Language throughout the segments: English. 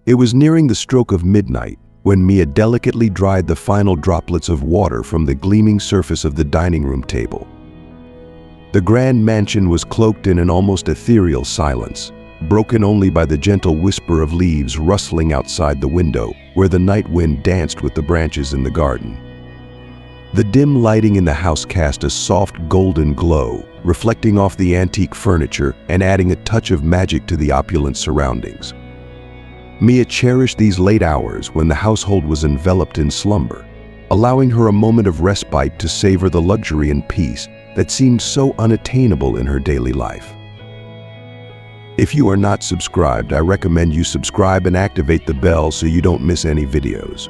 It was nearing the stroke of midnight when Mia delicately dried the final droplets of water from the gleaming surface of the dining room table. The grand mansion was cloaked in an almost ethereal silence, broken only by the gentle whisper of leaves rustling outside the window where the night wind danced with the branches in the garden. The dim lighting in the house cast a soft golden glow, reflecting off the antique furniture and adding a touch of magic to the opulent surroundings. Mia cherished these late hours when the household was enveloped in slumber, allowing her a moment of respite to savor the luxury and peace that seemed so unattainable in her daily life. If you are not subscribed, I recommend you subscribe and activate the bell so you don't miss any videos.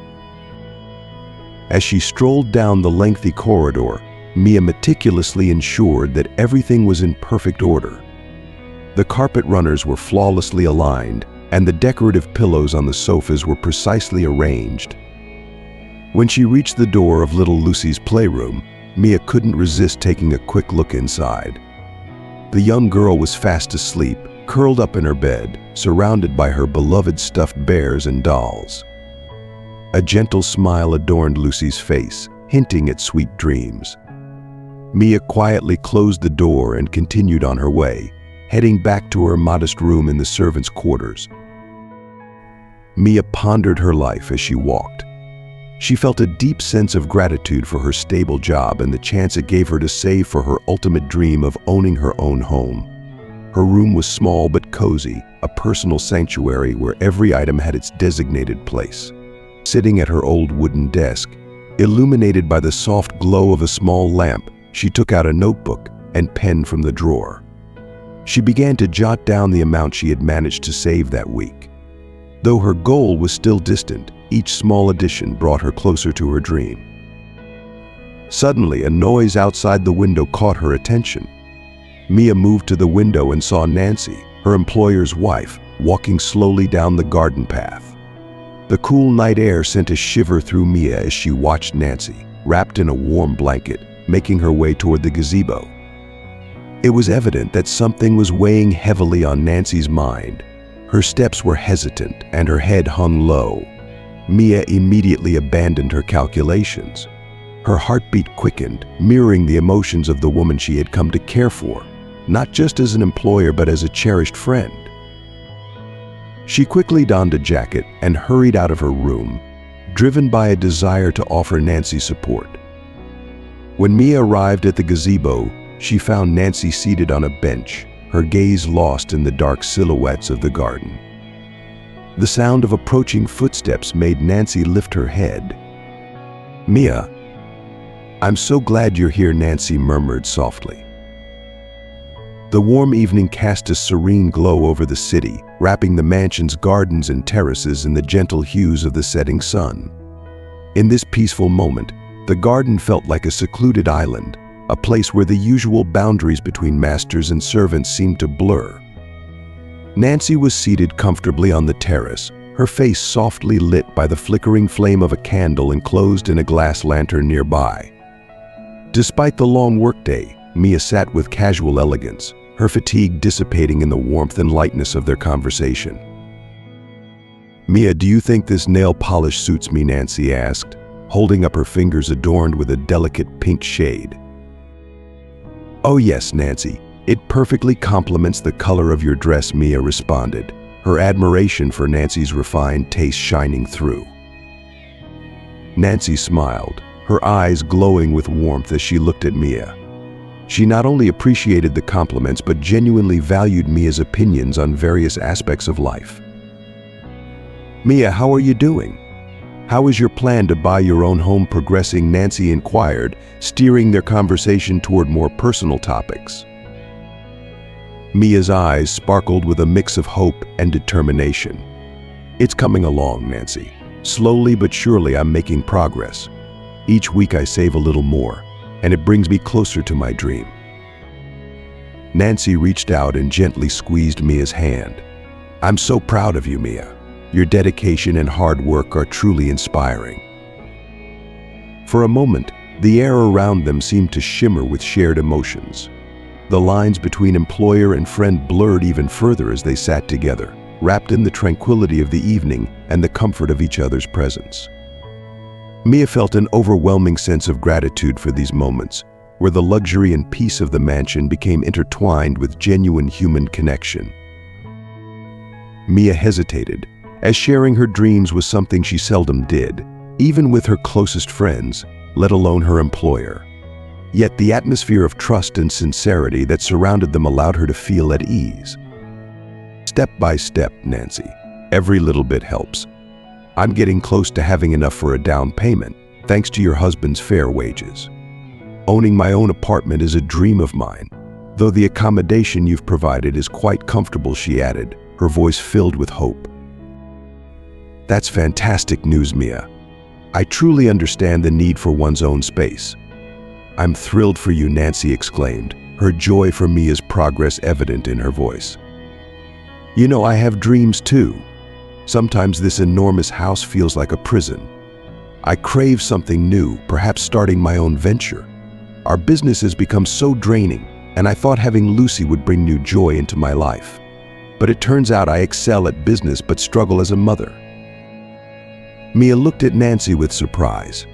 As she strolled down the lengthy corridor, Mia meticulously ensured that everything was in perfect order. The carpet runners were flawlessly aligned, and the decorative pillows on the sofas were precisely arranged. When she reached the door of little Lucy's playroom, Mia couldn't resist taking a quick look inside. The young girl was fast asleep, curled up in her bed, surrounded by her beloved stuffed bears and dolls. A gentle smile adorned Lucy's face, hinting at sweet dreams. Mia quietly closed the door and continued on her way, heading back to her modest room in the servants' quarters. Mia pondered her life as she walked. She felt a deep sense of gratitude for her stable job and the chance it gave her to save for her ultimate dream of owning her own home. Her room was small but cozy, a personal sanctuary where every item had its designated place. Sitting at her old wooden desk, illuminated by the soft glow of a small lamp, she took out a notebook and pen from the drawer. She began to jot down the amount she had managed to save that week. Though her goal was still distant, each small addition brought her closer to her dream. Suddenly, a noise outside the window caught her attention. Mia moved to the window and saw Nancy, her employer's wife, walking slowly down the garden path. The cool night air sent a shiver through Mia as she watched Nancy, wrapped in a warm blanket, making her way toward the gazebo. It was evident that something was weighing heavily on Nancy's mind. Her steps were hesitant and her head hung low. Mia immediately abandoned her calculations. Her heartbeat quickened, mirroring the emotions of the woman she had come to care for, not just as an employer but as a cherished friend. She quickly donned a jacket and hurried out of her room, driven by a desire to offer Nancy support. When Mia arrived at the gazebo, she found Nancy seated on a bench, her gaze lost in the dark silhouettes of the garden. The sound of approaching footsteps made Nancy lift her head. "Mia, I'm so glad you're here," Nancy murmured softly. The warm evening cast a serene glow over the city, wrapping the mansion's gardens and terraces in the gentle hues of the setting sun. In this peaceful moment, the garden felt like a secluded island, a place where the usual boundaries between masters and servants seemed to blur. Nancy was seated comfortably on the terrace, her face softly lit by the flickering flame of a candle enclosed in a glass lantern nearby. Despite the long workday, Mia sat with casual elegance, her fatigue dissipating in the warmth and lightness of their conversation. "Mia, do you think this nail polish suits me?" Nancy asked, holding up her fingers adorned with a delicate pink shade. "Oh yes, Nancy, it perfectly complements the color of your dress," Mia responded, her admiration for Nancy's refined taste shining through. Nancy smiled, her eyes glowing with warmth as she looked at Mia. She not only appreciated the compliments but genuinely valued Mia's opinions on various aspects of life. "Mia, how are you doing? How is your plan to buy your own home progressing?" Nancy inquired, steering their conversation toward more personal topics. Mia's eyes sparkled with a mix of hope and determination. "It's coming along, Nancy. Slowly but surely I'm making progress. Each week I save a little more, and it brings me closer to my dream." Nancy reached out and gently squeezed Mia's hand. "I'm so proud of you, Mia. Your dedication and hard work are truly inspiring." For a moment, the air around them seemed to shimmer with shared emotions. The lines between employer and friend blurred even further as they sat together, wrapped in the tranquility of the evening and the comfort of each other's presence. Mia felt an overwhelming sense of gratitude for these moments, where the luxury and peace of the mansion became intertwined with genuine human connection. Mia hesitated, as sharing her dreams was something she seldom did, even with her closest friends, let alone her employer. Yet the atmosphere of trust and sincerity that surrounded them allowed her to feel at ease. Step by step, Nancy. Every little bit helps. I'm getting close to having enough for a down payment, thanks to your husband's fair wages. Owning my own apartment is a dream of mine, though the accommodation you've provided is quite comfortable, she added, her voice filled with hope. That's fantastic news, Mia. I truly understand the need for one's own space. I'm thrilled for you, Nancy exclaimed, her joy for Mia's progress evident in her voice. You know, I have dreams too. Sometimes this enormous house feels like a prison. I crave something new, perhaps starting my own venture. Our business has become so draining, and I thought having Lucy would bring new joy into my life. But it turns out I excel at business but struggle as a mother. Mia looked at Nancy with surprise.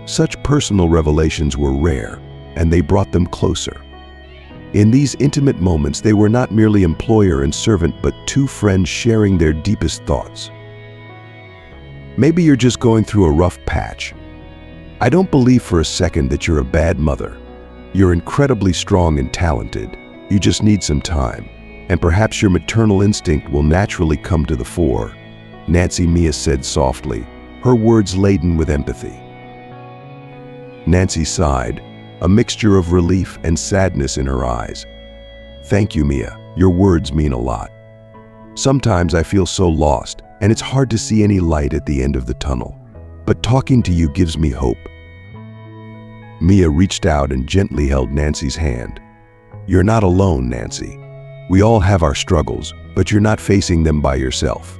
Such personal revelations were rare, and they brought them closer. In these intimate moments, they were not merely employer and servant, but two friends sharing their deepest thoughts. Maybe you're just going through a rough patch. I don't believe for a second that you're a bad mother. You're incredibly strong and talented. You just need some time, and perhaps your maternal instinct will naturally come to the fore, Nancy, Mia said softly, her words laden with empathy. Nancy sighed, a mixture of relief and sadness in her eyes. Thank you, Mia. Your words mean a lot. Sometimes I feel so lost, and it's hard to see any light at the end of the tunnel. But talking to you gives me hope. Mia reached out and gently held Nancy's hand. You're not alone, Nancy. We all have our struggles, but you're not facing them by yourself.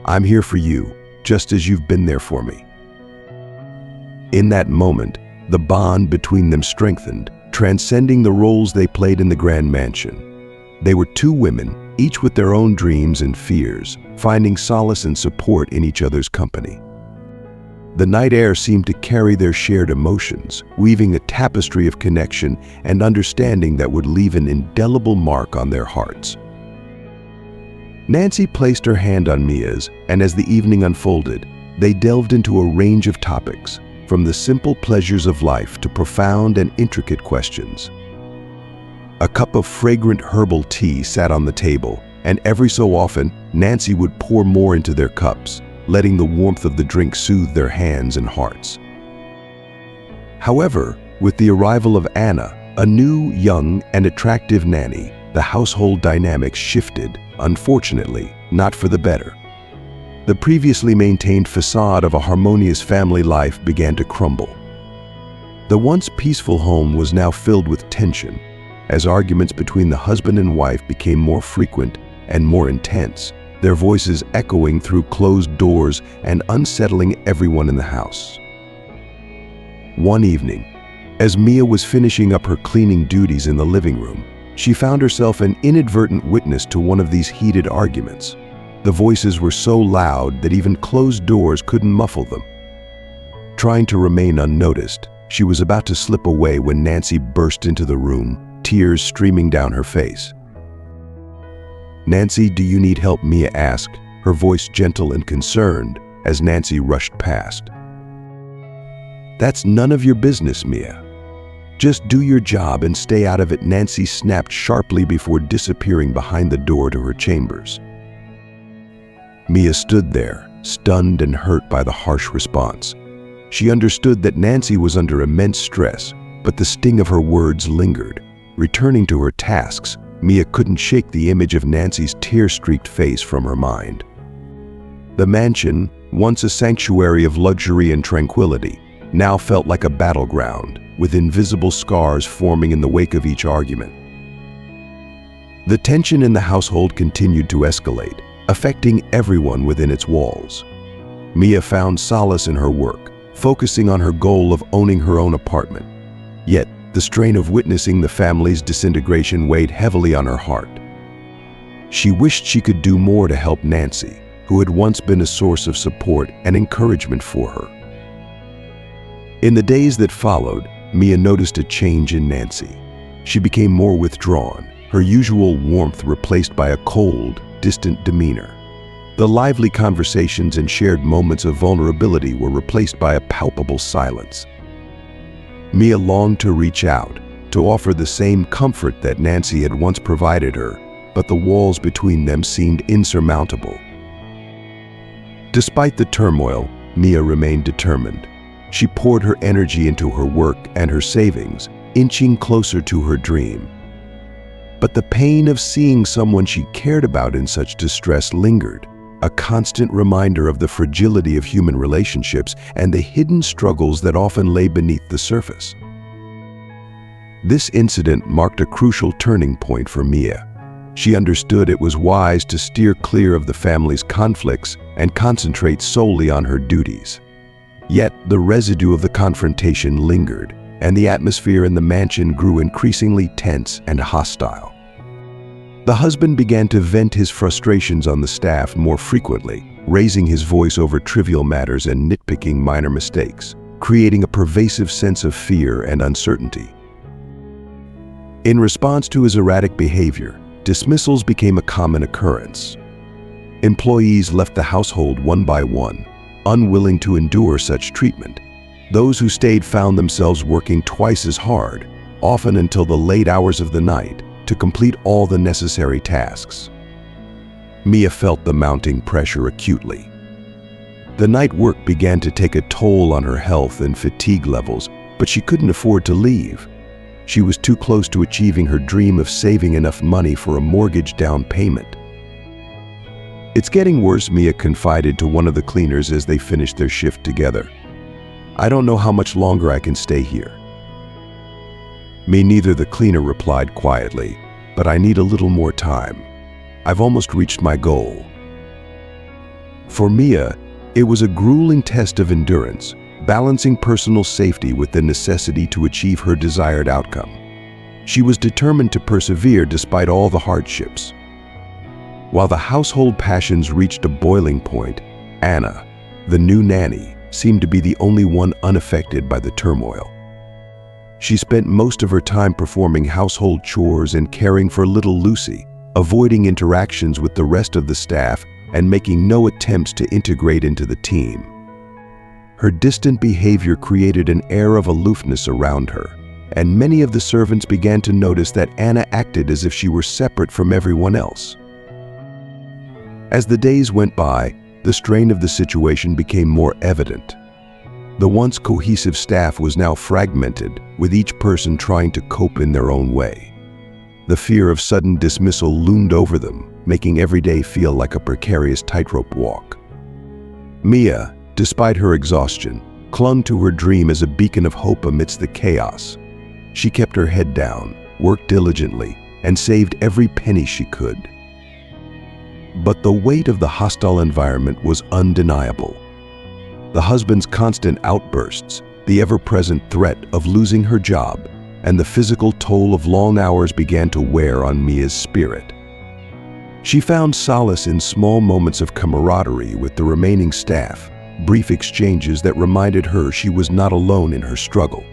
I'm here for you, just as you've been there for me. In that moment, the bond between them strengthened, transcending the roles they played in the grand mansion. They were two women, each with their own dreams and fears, finding solace and support in each other's company. The night air seemed to carry their shared emotions, weaving a tapestry of connection and understanding that would leave an indelible mark on their hearts. Nancy placed her hand on Mia's, and as the evening unfolded, they delved into a range of topics, from the simple pleasures of life to profound and intricate questions. A cup of fragrant herbal tea sat on the table, and every so often, Nancy would pour more into their cups, letting the warmth of the drink soothe their hands and hearts. However, with the arrival of Anna, a new, young, and attractive nanny, the household dynamics shifted, unfortunately, not for the better. The previously maintained facade of a harmonious family life began to crumble. The once peaceful home was now filled with tension, as arguments between the husband and wife became more frequent and more intense, their voices echoing through closed doors and unsettling everyone in the house. One evening, as Mia was finishing up her cleaning duties in the living room, she found herself an inadvertent witness to one of these heated arguments. The voices were so loud that even closed doors couldn't muffle them. Trying to remain unnoticed, she was about to slip away when Nancy burst into the room, tears streaming down her face. Nancy, do you need help? Mia asked, her voice gentle and concerned as Nancy rushed past. That's none of your business, Mia. Just do your job and stay out of it, Nancy snapped sharply before disappearing behind the door to her chambers. Mia stood there, stunned and hurt by the harsh response. She understood that Nancy was under immense stress, but the sting of her words lingered. Returning to her tasks, Mia couldn't shake the image of Nancy's tear-streaked face from her mind. The mansion, once a sanctuary of luxury and tranquility, now felt like a battleground, with invisible scars forming in the wake of each argument. The tension in the household continued to escalate, affecting everyone within its walls. Mia found solace in her work, focusing on her goal of owning her own apartment. Yet, the strain of witnessing the family's disintegration weighed heavily on her heart. She wished she could do more to help Nancy, who had once been a source of support and encouragement for her. In the days that followed, Mia noticed a change in Nancy. She became more withdrawn, her usual warmth replaced by a cold, distant demeanor. The lively conversations and shared moments of vulnerability were replaced by a palpable silence. Mia longed to reach out, to offer the same comfort that Nancy had once provided her, but the walls between them seemed insurmountable. Despite the turmoil, Mia remained determined. She poured her energy into her work and her savings, inching closer to her dream. But the pain of seeing someone she cared about in such distress lingered, a constant reminder of the fragility of human relationships and the hidden struggles that often lay beneath the surface. This incident marked a crucial turning point for Mia. She understood it was wise to steer clear of the family's conflicts and concentrate solely on her duties. Yet, the residue of the confrontation lingered, and the atmosphere in the mansion grew increasingly tense and hostile. The husband began to vent his frustrations on the staff more frequently, raising his voice over trivial matters and nitpicking minor mistakes, creating a pervasive sense of fear and uncertainty. In response to his erratic behavior, dismissals became a common occurrence. Employees left the household one by one, unwilling to endure such treatment. Those who stayed found themselves working twice as hard, often until the late hours of the night, to complete all the necessary tasks. Mia felt the mounting pressure acutely. The night work began to take a toll on her health and fatigue levels, but she couldn't afford to leave. She was too close to achieving her dream of saving enough money for a mortgage down payment. "It's getting worse," Mia confided to one of the cleaners as they finished their shift together. "I don't know how much longer I can stay here." "Me neither," the cleaner replied quietly, "but I need a little more time. I've almost reached my goal." For Mia, it was a grueling test of endurance, balancing personal safety with the necessity to achieve her desired outcome. She was determined to persevere despite all the hardships. While the household passions reached a boiling point, Anna, the new nanny, seemed to be the only one unaffected by the turmoil. She spent most of her time performing household chores and caring for little Lucy, avoiding interactions with the rest of the staff and making no attempts to integrate into the team. Her distant behavior created an air of aloofness around her, and many of the servants began to notice that Anna acted as if she were separate from everyone else. As the days went by, the strain of the situation became more evident. The once cohesive staff was now fragmented, with each person trying to cope in their own way. The fear of sudden dismissal loomed over them, making every day feel like a precarious tightrope walk. Mia, despite her exhaustion, clung to her dream as a beacon of hope amidst the chaos. She kept her head down, worked diligently, and saved every penny she could. But the weight of the hostile environment was undeniable. The husband's constant outbursts, the ever-present threat of losing her job, and the physical toll of long hours began to wear on Mia's spirit. She found solace in small moments of camaraderie with the remaining staff, brief exchanges that reminded her she was not alone in her struggle.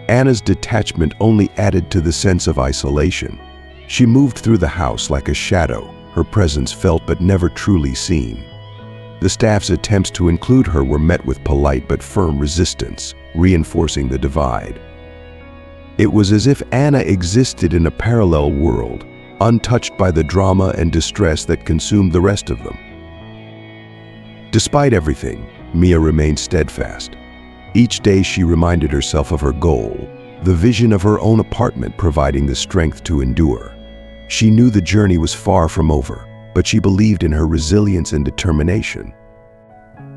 Anna's detachment only added to the sense of isolation. She moved through the house like a shadow, her presence felt but never truly seen. The staff's attempts to include her were met with polite but firm resistance, reinforcing the divide. It was as if Anna existed in a parallel world, untouched by the drama and distress that consumed the rest of them. Despite everything, Mia remained steadfast. Each day she reminded herself of her goal, the vision of her own apartment providing the strength to endure. She knew the journey was far from over, but she believed in her resilience and determination.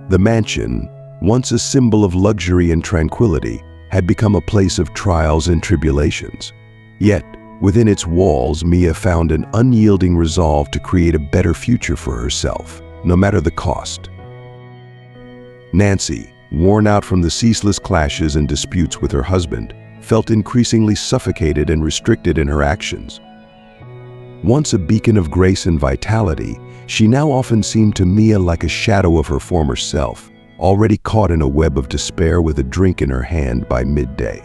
The mansion, once a symbol of luxury and tranquility, had become a place of trials and tribulations. Yet, within its walls, Mia found an unyielding resolve to create a better future for herself, no matter the cost. Nancy, worn out from the ceaseless clashes and disputes with her husband, felt increasingly suffocated and restricted in her actions. Once a beacon of grace and vitality, she now often seemed to Mia like a shadow of her former self, already caught in a web of despair with a drink in her hand by midday.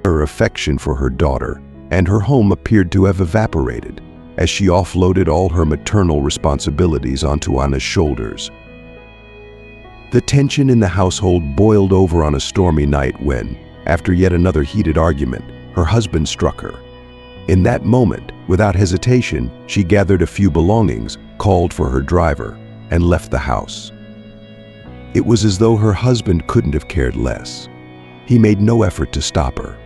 Her affection for her daughter and her home appeared to have evaporated as she offloaded all her maternal responsibilities onto Anna's shoulders. The tension in the household boiled over on a stormy night when, after yet another heated argument, her husband struck her. In that moment, without hesitation, she gathered a few belongings, called for her driver, and left the house. It was as though her husband couldn't have cared less. He made no effort to stop her.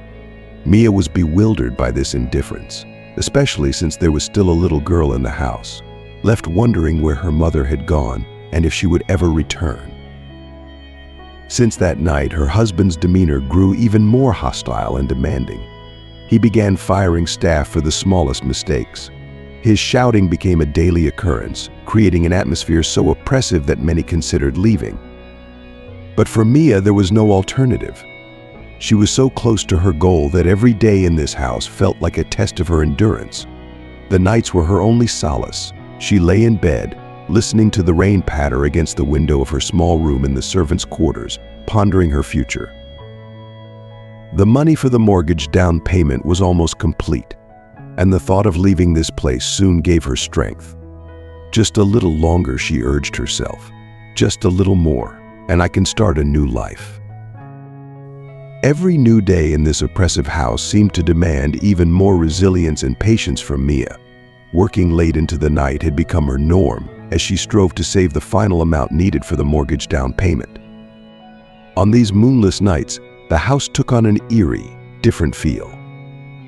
Mia was bewildered by this indifference, especially since there was still a little girl in the house, left wondering where her mother had gone and if she would ever return. Since that night, her husband's demeanor grew even more hostile and demanding. He began firing staff for the smallest mistakes. His shouting became a daily occurrence, creating an atmosphere so oppressive that many considered leaving. But for Mia, there was no alternative. She was so close to her goal that every day in this house felt like a test of her endurance. The nights were her only solace. She lay in bed, listening to the rain patter against the window of her small room in the servants' quarters, pondering her future. The money for the mortgage down payment was almost complete, and the thought of leaving this place soon gave her strength. Just a little longer, she urged herself. Just a little more, and I can start a new life. Every new day in this oppressive house seemed to demand even more resilience and patience from Mia. Working late into the night had become her norm as she strove to save the final amount needed for the mortgage down payment. On these moonless nights, the house took on an eerie, different feel.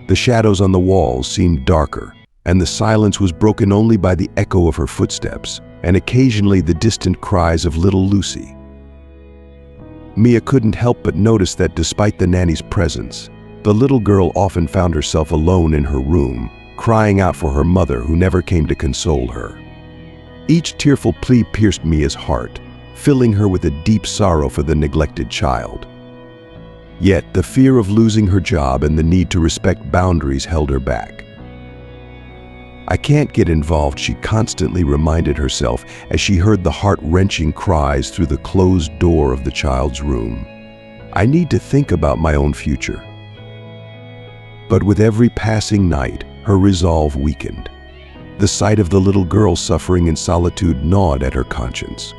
The shadows on the walls seemed darker, and the silence was broken only by the echo of her footsteps and occasionally the distant cries of little Lucy. Mia couldn't help but notice that despite the nanny's presence, the little girl often found herself alone in her room, crying out for her mother who never came to console her. Each tearful plea pierced Mia's heart, filling her with a deep sorrow for the neglected child. Yet the fear of losing her job and the need to respect boundaries held her back. I can't get involved, she constantly reminded herself as she heard the heart-wrenching cries through the closed door of the child's room. I need to think about my own future. But with every passing night, her resolve weakened. The sight of the little girl suffering in solitude gnawed at her conscience.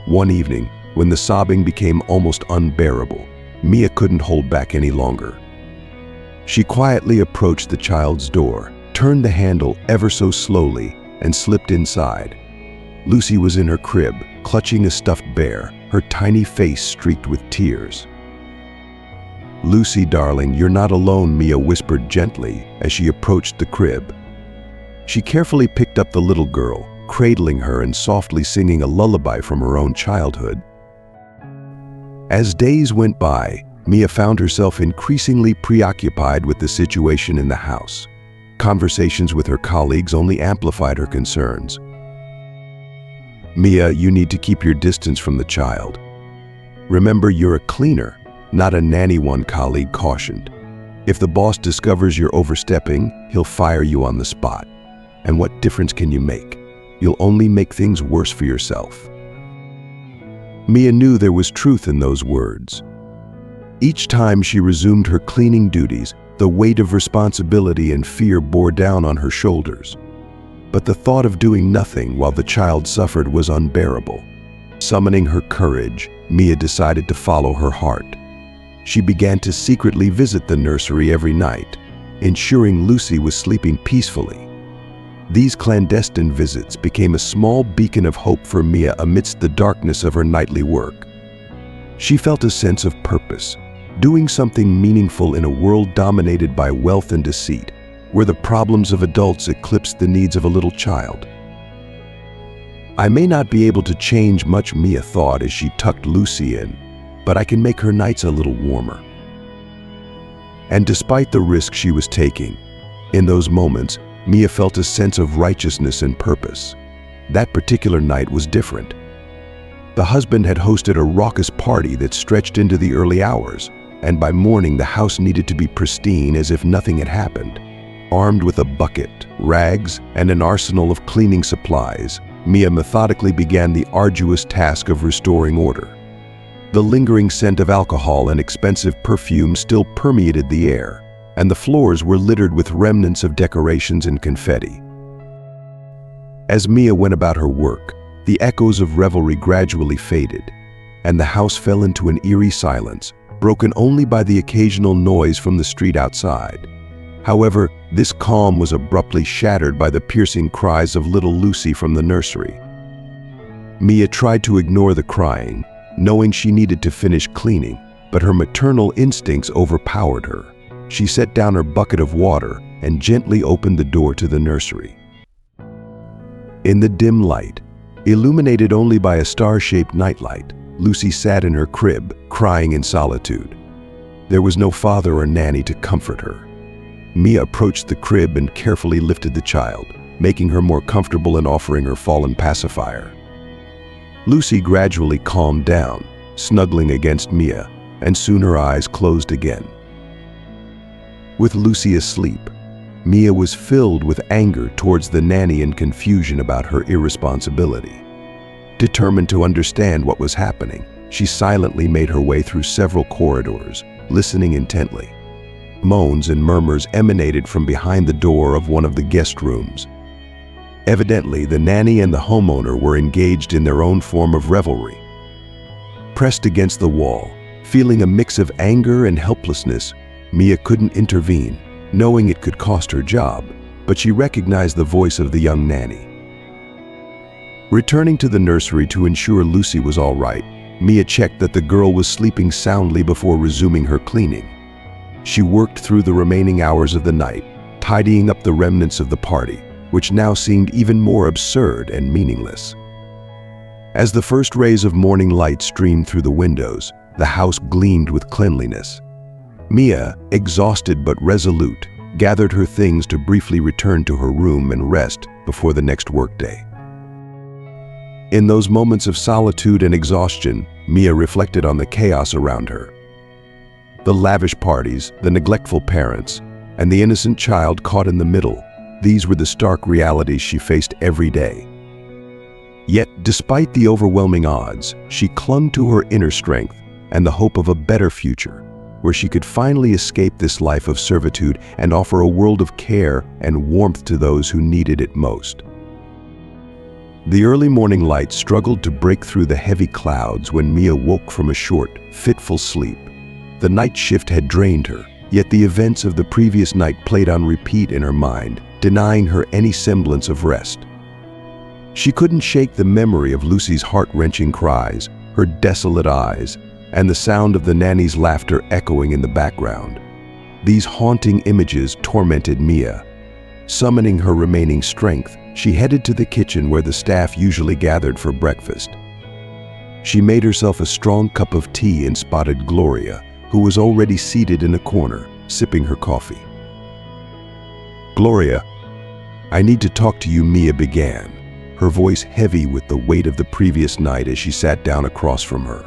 One evening, when the sobbing became almost unbearable, Mia couldn't hold back any longer. She quietly approached the child's door, turned the handle ever so slowly, and slipped inside. Lucy was in her crib, clutching a stuffed bear, her tiny face streaked with tears. "Lucy, darling, you're not alone," Mia whispered gently as she approached the crib. She carefully picked up the little girl, cradling her and softly singing a lullaby from her own childhood. As days went by, Mia found herself increasingly preoccupied with the situation in the house. Conversations with her colleagues only amplified her concerns. "Mia, you need to keep your distance from the child. Remember, you're a cleaner, not a nanny," one colleague cautioned. "If the boss discovers you're overstepping, he'll fire you on the spot. And what difference can you make? You'll only make things worse for yourself." Mia knew there was truth in those words. Each time she resumed her cleaning duties, the weight of responsibility and fear bore down on her shoulders. But the thought of doing nothing while the child suffered was unbearable. Summoning her courage, Mia decided to follow her heart. She began to secretly visit the nursery every night, ensuring Lucy was sleeping peacefully. These clandestine visits became a small beacon of hope for Mia amidst the darkness of her nightly work. She felt a sense of purpose, doing something meaningful in a world dominated by wealth and deceit, where the problems of adults eclipsed the needs of a little child. "I may not be able to change much," Mia thought as she tucked Lucy in, "but I can make her nights a little warmer." And despite the risk she was taking, in those moments, Mia felt a sense of righteousness and purpose. That particular night was different. The husband had hosted a raucous party that stretched into the early hours, and by morning the house needed to be pristine as if nothing had happened. Armed with a bucket, rags, and an arsenal of cleaning supplies, Mia methodically began the arduous task of restoring order. The lingering scent of alcohol and expensive perfume still permeated the air, and the floors were littered with remnants of decorations and confetti. As Mia went about her work, the echoes of revelry gradually faded, and the house fell into an eerie silence, broken only by the occasional noise from the street outside. However, this calm was abruptly shattered by the piercing cries of little Lucy from the nursery. Mia tried to ignore the crying, knowing she needed to finish cleaning, but her maternal instincts overpowered her. She set down her bucket of water and gently opened the door to the nursery. In the dim light, illuminated only by a star-shaped nightlight, Lucy sat in her crib, crying in solitude. There was no father or nanny to comfort her. Mia approached the crib and carefully lifted the child, making her more comfortable and offering her fallen pacifier. Lucy gradually calmed down, snuggling against Mia, and soon her eyes closed again. With Lucy asleep, Mia was filled with anger towards the nanny and confusion about her irresponsibility. Determined to understand what was happening, she silently made her way through several corridors, listening intently. Moans and murmurs emanated from behind the door of one of the guest rooms. Evidently, the nanny and the homeowner were engaged in their own form of revelry. Pressed against the wall, feeling a mix of anger and helplessness, Mia couldn't intervene, knowing it could cost her job, but she recognized the voice of the young nanny. Returning to the nursery to ensure Lucy was all right, Mia checked that the girl was sleeping soundly before resuming her cleaning. She worked through the remaining hours of the night, tidying up the remnants of the party, which now seemed even more absurd and meaningless. As the first rays of morning light streamed through the windows, the house gleamed with cleanliness. Mia, exhausted but resolute, gathered her things to briefly return to her room and rest before the next workday. In those moments of solitude and exhaustion, Mia reflected on the chaos around her. The lavish parties, the neglectful parents, and the innocent child caught in the middle, these were the stark realities she faced every day. Yet, despite the overwhelming odds, she clung to her inner strength and the hope of a better future, where she could finally escape this life of servitude and offer a world of care and warmth to those who needed it most. The early morning light struggled to break through the heavy clouds when Mia woke from a short, fitful sleep. The night shift had drained her, yet the events of the previous night played on repeat in her mind, denying her any semblance of rest. She couldn't shake the memory of Lucy's heart-wrenching cries, her desolate eyes, and the sound of the nanny's laughter echoing in the background. These haunting images tormented Mia. Summoning her remaining strength, she headed to the kitchen where the staff usually gathered for breakfast. She made herself a strong cup of tea and spotted Gloria, who was already seated in a corner, sipping her coffee. "Gloria, I need to talk to you," Mia began, her voice heavy with the weight of the previous night as she sat down across from her.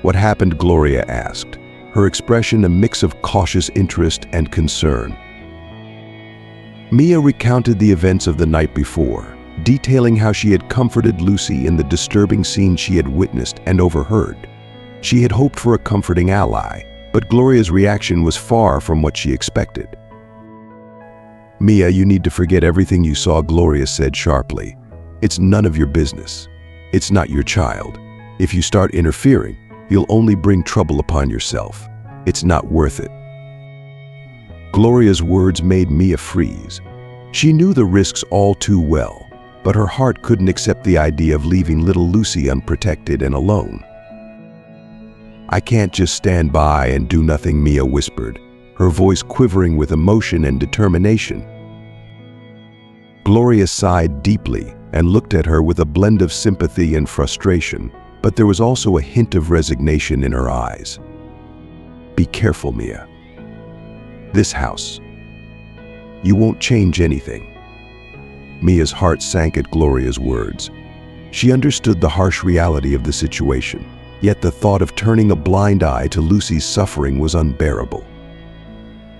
"What happened?" Gloria asked, her expression a mix of cautious interest and concern. Mia recounted the events of the night before, detailing how she had comforted Lucy in the disturbing scene she had witnessed and overheard. She had hoped for a comforting ally, but Gloria's reaction was far from what she expected. "Mia, you need to forget everything you saw," Gloria said sharply. "It's none of your business. It's not your child. If you start interfering, you'll only bring trouble upon yourself. It's not worth it." Gloria's words made Mia freeze. She knew the risks all too well, but her heart couldn't accept the idea of leaving little Lucy unprotected and alone. "I can't just stand by and do nothing," Mia whispered, her voice quivering with emotion and determination. Gloria sighed deeply and looked at her with a blend of sympathy and frustration, but there was also a hint of resignation in her eyes. "Be careful, Mia. This house. You won't change anything." Mia's heart sank at Gloria's words. She understood the harsh reality of the situation, yet the thought of turning a blind eye to Lucy's suffering was unbearable.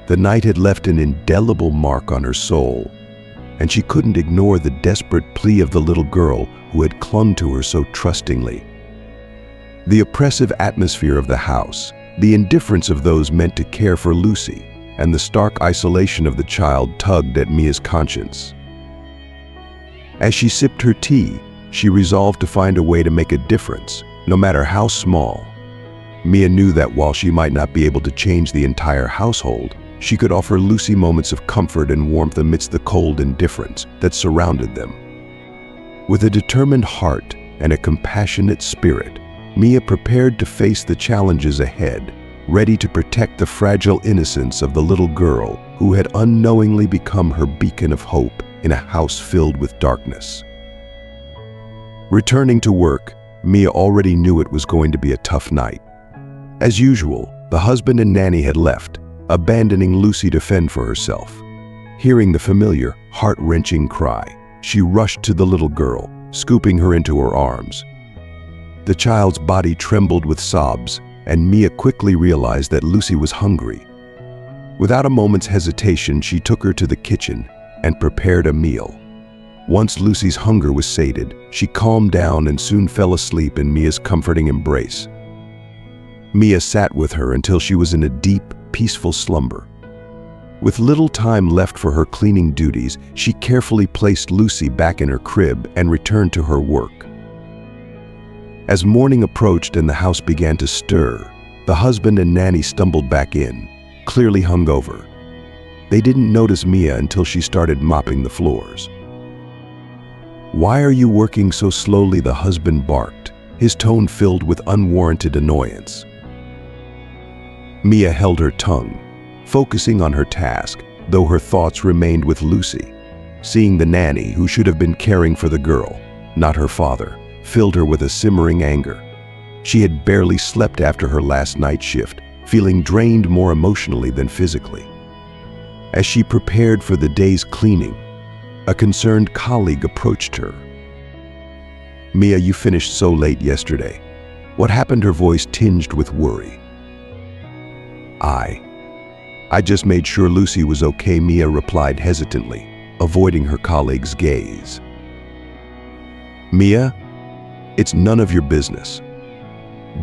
The night had left an indelible mark on her soul, and she couldn't ignore the desperate plea of the little girl who had clung to her so trustingly. The oppressive atmosphere of the house, the indifference of those meant to care for Lucy, and the stark isolation of the child tugged at Mia's conscience. As she sipped her tea, she resolved to find a way to make a difference, no matter how small. Mia knew that while she might not be able to change the entire household, she could offer Lucy moments of comfort and warmth amidst the cold indifference that surrounded them. With a determined heart and a compassionate spirit, Mia prepared to face the challenges ahead, ready to protect the fragile innocence of the little girl who had unknowingly become her beacon of hope in a house filled with darkness. Returning to work, Mia already knew it was going to be a tough night. As usual, the husband and nanny had left, abandoning Lucy to fend for herself. Hearing the familiar, heart-wrenching cry, she rushed to the little girl, scooping her into her arms. The child's body trembled with sobs, and Mia quickly realized that Lucy was hungry. Without a moment's hesitation, she took her to the kitchen and prepared a meal. Once Lucy's hunger was sated, she calmed down and soon fell asleep in Mia's comforting embrace. Mia sat with her until she was in a deep, peaceful slumber. With little time left for her cleaning duties, she carefully placed Lucy back in her crib and returned to her work. As morning approached and the house began to stir, the husband and nanny stumbled back in, clearly hungover. They didn't notice Mia until she started mopping the floors. "Why are you working so slowly?" the husband barked, his tone filled with unwarranted annoyance. Mia held her tongue, focusing on her task, though her thoughts remained with Lucy. Seeing the nanny, who should have been caring for the girl, not her father, filled her with a simmering anger. She had barely slept after her last night shift, feeling drained more emotionally than physically. As she prepared for the day's cleaning, a concerned colleague approached her. "Mia, you finished so late yesterday. What happened?" her voice tinged with worry. I just made sure Lucy was okay," Mia replied hesitantly, avoiding her colleague's gaze. "Mia, it's none of your business.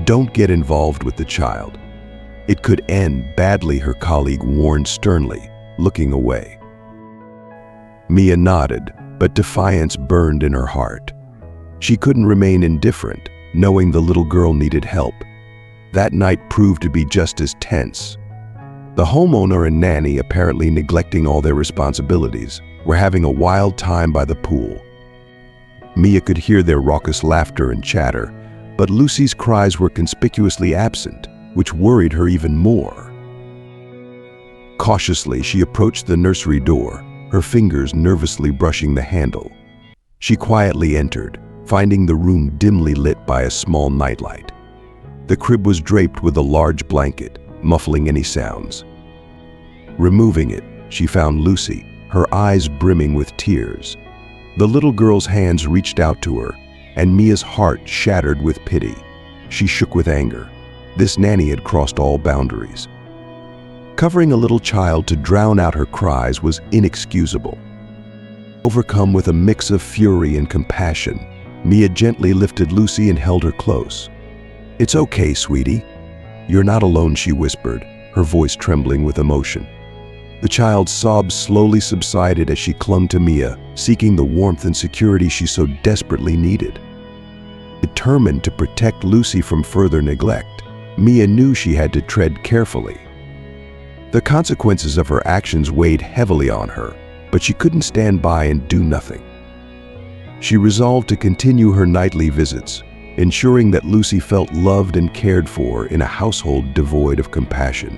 Don't get involved with the child. It could end badly," her colleague warned sternly, looking away. Mia nodded, but defiance burned in her heart. She couldn't remain indifferent, knowing the little girl needed help. That night proved to be just as tense. The homeowner and nanny, apparently neglecting all their responsibilities, were having a wild time by the pool. Mia could hear their raucous laughter and chatter, but Lucy's cries were conspicuously absent, which worried her even more. Cautiously, she approached the nursery door, her fingers nervously brushing the handle. She quietly entered, finding the room dimly lit by a small nightlight. The crib was draped with a large blanket, muffling any sounds. Removing it, she found Lucy, her eyes brimming with tears. The little girl's hands reached out to her, and Mia's heart shattered with pity. She shook with anger. This nanny had crossed all boundaries. Covering a little child to drown out her cries was inexcusable. Overcome with a mix of fury and compassion, Mia gently lifted Lucy and held her close. "It's okay, sweetie. You're not alone," she whispered, her voice trembling with emotion. The child's sobs slowly subsided as she clung to Mia, seeking the warmth and security she so desperately needed. Determined to protect Lucy from further neglect, Mia knew she had to tread carefully. The consequences of her actions weighed heavily on her, but she couldn't stand by and do nothing. She resolved to continue her nightly visits, ensuring that Lucy felt loved and cared for in a household devoid of compassion.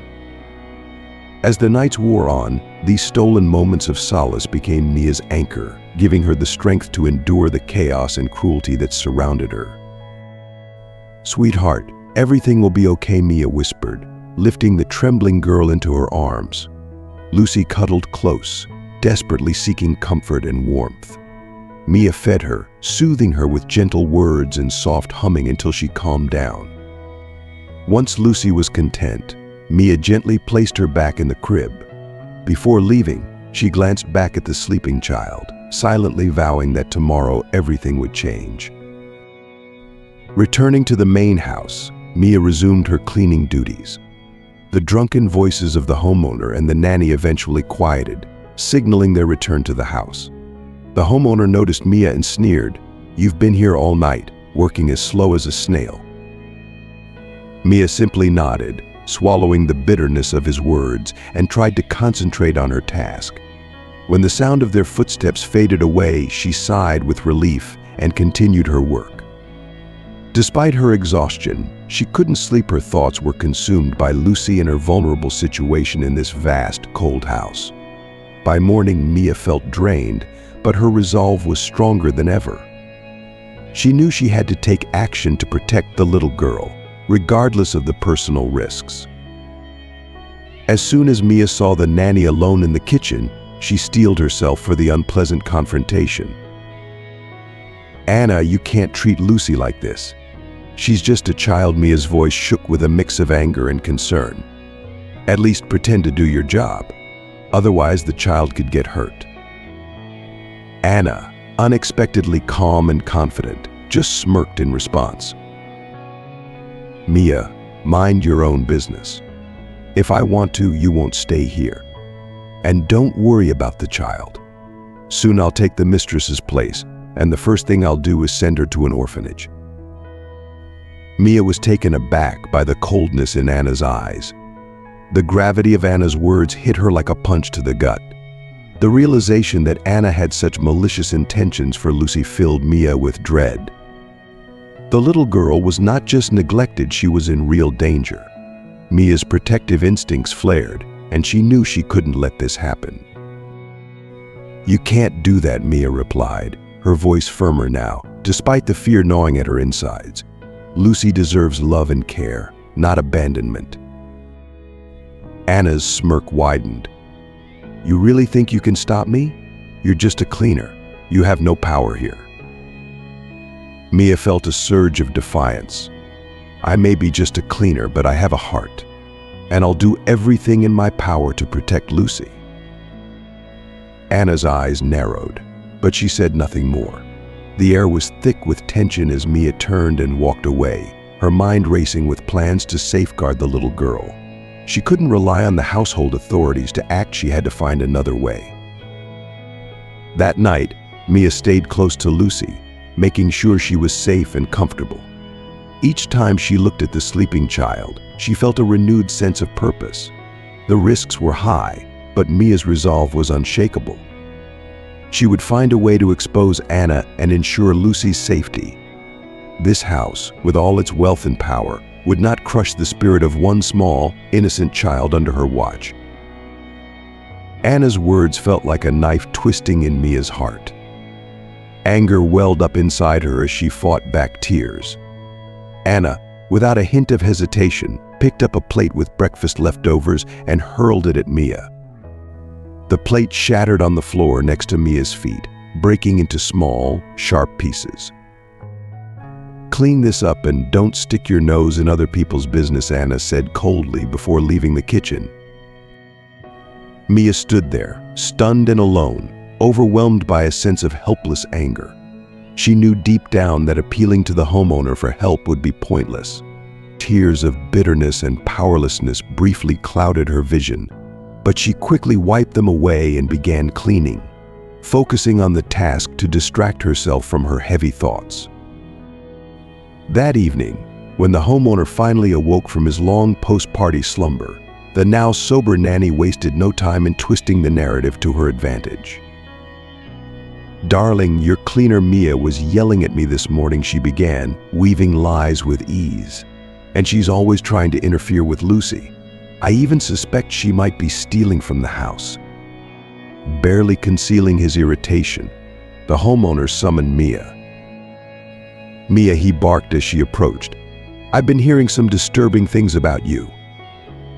As the nights wore on, these stolen moments of solace became Mia's anchor, giving her the strength to endure the chaos and cruelty that surrounded her. "Sweetheart, everything will be okay," Mia whispered, lifting the trembling girl into her arms. Lucy cuddled close, desperately seeking comfort and warmth. Mia fed her, soothing her with gentle words and soft humming until she calmed down. Once Lucy was content, Mia gently placed her back in the crib, Before leaving, she glanced back at the sleeping child, silently vowing that tomorrow everything would change. Returning to the main house, Mia resumed her cleaning duties. The drunken voices of the homeowner and the nanny eventually quieted, signaling their return to the house. The homeowner noticed Mia and sneered, "You've been here all night, working as slow as a snail." Mia simply nodded, swallowing the bitterness of his words, and tried to concentrate on her task. When the sound of their footsteps faded away, she sighed with relief and continued her work. Despite her exhaustion, she couldn't sleep. Her thoughts were consumed by Lucy and her vulnerable situation in this vast, cold house. By morning, Mia felt drained, but her resolve was stronger than ever. She knew she had to take action to protect the little girl, regardless of the personal risks. As soon as Mia saw the nanny alone in the kitchen, she steeled herself for the unpleasant confrontation. "Anna, you can't treat Lucy like this. She's just a child." Mia's voice shook with a mix of anger and concern. "At least pretend to do your job. Otherwise, the child could get hurt." Anna, unexpectedly calm and confident, just smirked in response. "Mia, mind your own business. If I want to, you won't stay here. And don't worry about the child. Soon I'll take the mistress's place, and the first thing I'll do is send her to an orphanage." Mia was taken aback by the coldness in Anna's eyes. The gravity of Anna's words hit her like a punch to the gut. The realization that Anna had such malicious intentions for Lucy filled Mia with dread. The little girl was not just neglected, she was in real danger. Mia's protective instincts flared, and she knew she couldn't let this happen. "You can't do that," Mia replied, her voice firmer now, despite the fear gnawing at her insides. "Lucy deserves love and care, not abandonment." Anna's smirk widened. "You really think you can stop me? You're just a cleaner. You have no power here." Mia felt a surge of defiance. "I may be just a cleaner, but I have a heart, and I'll do everything in my power to protect Lucy." Anna's eyes narrowed, but she said nothing more. The air was thick with tension as Mia turned and walked away, her mind racing with plans to safeguard the little girl. She couldn't rely on the household authorities to act. She had to find another way. That night, Mia stayed close to Lucy, making sure she was safe and comfortable. Each time she looked at the sleeping child, she felt a renewed sense of purpose. The risks were high, but Mia's resolve was unshakable. She would find a way to expose Anna and ensure Lucy's safety. This house, with all its wealth and power, would not crush the spirit of one small, innocent child under her watch. Anna's words felt like a knife twisting in Mia's heart. Anger welled up inside her as she fought back tears. Anna, without a hint of hesitation, picked up a plate with breakfast leftovers and hurled it at Mia. The plate shattered on the floor next to Mia's feet, breaking into small, sharp pieces. "Clean this up and don't stick your nose in other people's business," Anna said coldly before leaving the kitchen. Mia stood there, stunned and alone, overwhelmed by a sense of helpless anger. She knew deep down that appealing to the homeowner for help would be pointless. Tears of bitterness and powerlessness briefly clouded her vision, but she quickly wiped them away and began cleaning, focusing on the task to distract herself from her heavy thoughts. That evening, when the homeowner finally awoke from his long post-party slumber, the now sober nanny wasted no time in twisting the narrative to her advantage. "Darling, your cleaner Mia was yelling at me this morning," she began, weaving lies with ease. "And she's always trying to interfere with Lucy. I even suspect she might be stealing from the house." Barely concealing his irritation, the homeowner summoned Mia. "Mia," he barked as she approached, "I've been hearing some disturbing things about you.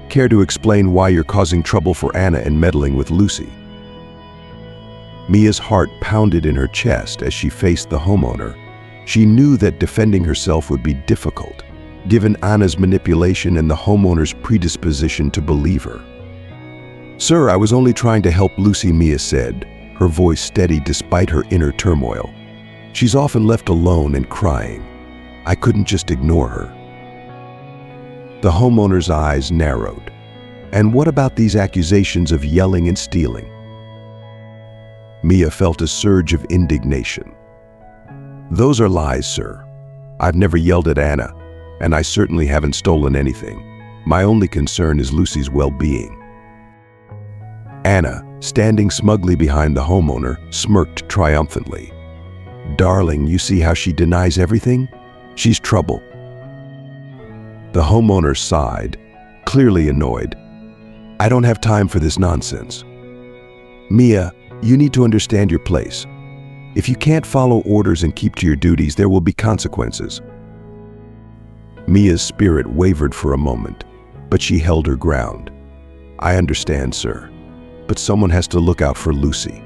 Care to explain why you're causing trouble for Anna and meddling with Lucy?" Mia's heart pounded in her chest as she faced the homeowner. She knew that defending herself would be difficult, given Anna's manipulation and the homeowner's predisposition to believe her. "Sir, I was only trying to help Lucy," Mia said, her voice steady despite her inner turmoil. "She's often left alone and crying. I couldn't just ignore her." The homeowner's eyes narrowed. "And what about these accusations of yelling and stealing?" Mia felt a surge of indignation. "Those are lies, sir. I've never yelled at Anna, and I certainly haven't stolen anything. My only concern is Lucy's well-being." Anna, standing smugly behind the homeowner, smirked triumphantly. "Darling, you see how she denies everything? She's trouble." The homeowner sighed, clearly annoyed. "I don't have time for this nonsense. Mia, you need to understand your place. If you can't follow orders and keep to your duties, there will be consequences." Mia's spirit wavered for a moment, but she held her ground. "I understand, sir, but someone has to look out for Lucy."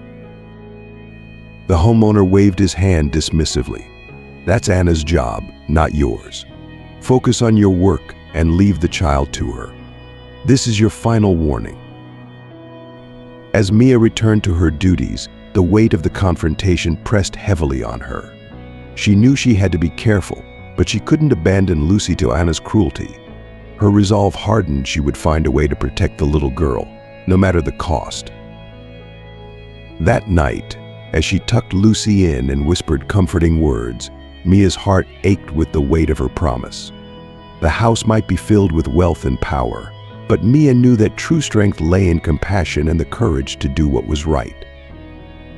The homeowner waved his hand dismissively. "That's Anna's job, not yours. Focus on your work and leave the child to her. This is your final warning." As Mia returned to her duties, the weight of the confrontation pressed heavily on her. She knew she had to be careful, but she couldn't abandon Lucy to Anna's cruelty. Her resolve hardened. She would find a way to protect the little girl, no matter the cost. That night, as she tucked Lucy in and whispered comforting words, Mia's heart ached with the weight of her promise. The house might be filled with wealth and power, but Mia knew that true strength lay in compassion and the courage to do what was right.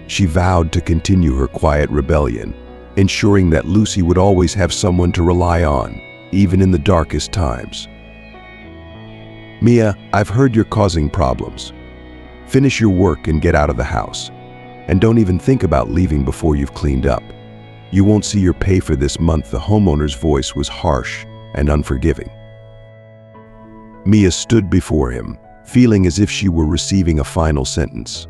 She vowed to continue her quiet rebellion, ensuring that Lucy would always have someone to rely on, even in the darkest times. "Mia, I've heard you're causing problems. Finish your work and get out of the house. And don't even think about leaving before you've cleaned up. You won't see your pay for this month." The homeowner's voice was harsh and unforgiving. Mia stood before him, feeling as if she were receiving a final sentence.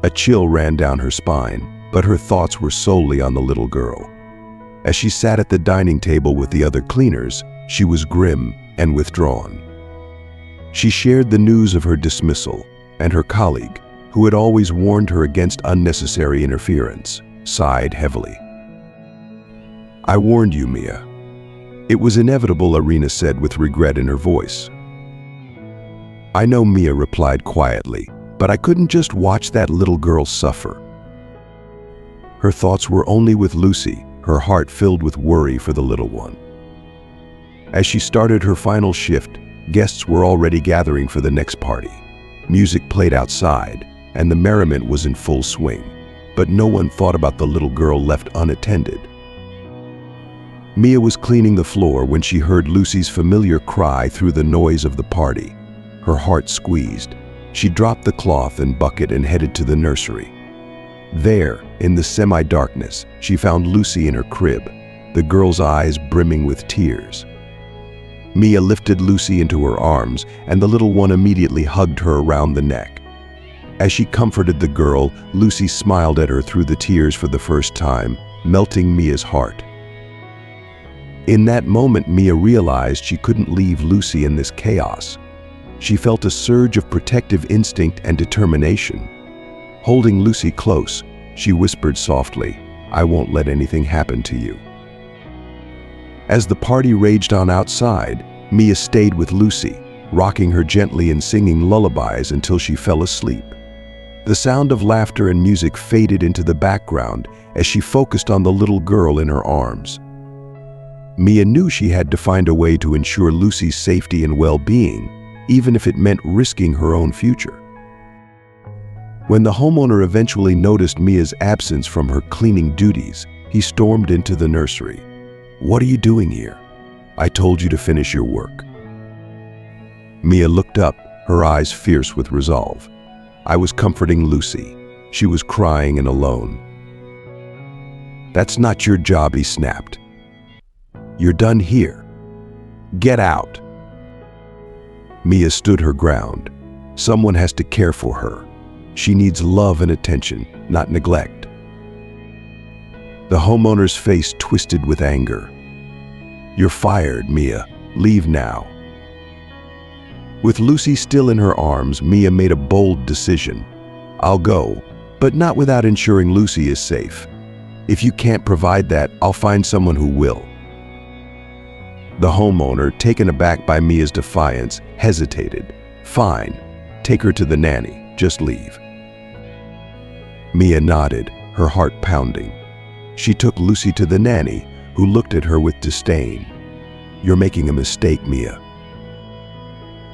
A chill ran down her spine, but her thoughts were solely on the little girl. As she sat at the dining table with the other cleaners, she was grim and withdrawn. She shared the news of her dismissal, and her colleague, who had always warned her against unnecessary interference, sighed heavily. "I warned you, Mia. It was inevitable," Irina said with regret in her voice. "I know," Mia replied quietly, "but I couldn't just watch that little girl suffer." Her thoughts were only with Lucy, her heart filled with worry for the little one. As she started her final shift, guests were already gathering for the next party. Music played outside, and the merriment was in full swing, but no one thought about the little girl left unattended. Mia was cleaning the floor when she heard Lucy's familiar cry through the noise of the party. Her heart squeezed. She dropped the cloth and bucket and headed to the nursery. There, in the semi-darkness, she found Lucy in her crib, the girl's eyes brimming with tears. Mia lifted Lucy into her arms, and the little one immediately hugged her around the neck. As she comforted the girl, Lucy smiled at her through the tears for the first time, melting Mia's heart. In that moment, Mia realized she couldn't leave Lucy in this chaos. She felt a surge of protective instinct and determination. Holding Lucy close, she whispered softly, "I won't let anything happen to you." As the party raged on outside, Mia stayed with Lucy, rocking her gently and singing lullabies until she fell asleep. The sound of laughter and music faded into the background as she focused on the little girl in her arms. Mia knew she had to find a way to ensure Lucy's safety and well-being, even if it meant risking her own future. When the homeowner eventually noticed Mia's absence from her cleaning duties, he stormed into the nursery. "What are you doing here? I told you to finish your work." Mia looked up, her eyes fierce with resolve. "I was comforting Lucy. She was crying and alone." "That's not your job," he snapped. "You're done here. Get out." Mia stood her ground. Someone has to care for her. She needs love and attention, not neglect. The homeowner's face twisted with anger. "You're fired, Mia. Leave now." With Lucy still in her arms, Mia made a bold decision. I'll go, but not without ensuring Lucy is safe. If you can't provide that, I'll find someone who will. The homeowner, taken aback by Mia's defiance, hesitated. Fine, take her to the nanny, just leave. Mia nodded, her heart pounding. She took Lucy to the nanny, who looked at her with disdain. You're making a mistake, Mia.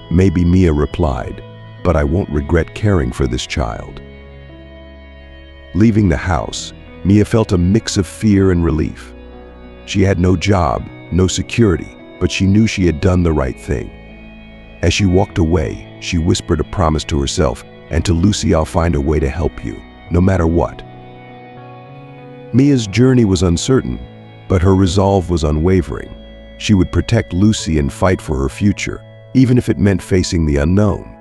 Maybe, Mia replied, but I won't regret caring for this child. Leaving the house, Mia felt a mix of fear and relief. She had no job, no security, but she knew she had done the right thing. As she walked away, she whispered a promise to herself and to Lucy, I'll find a way to help you, no matter what. Mia's journey was uncertain, but her resolve was unwavering. She would protect Lucy and fight for her future, even if it meant facing the unknown.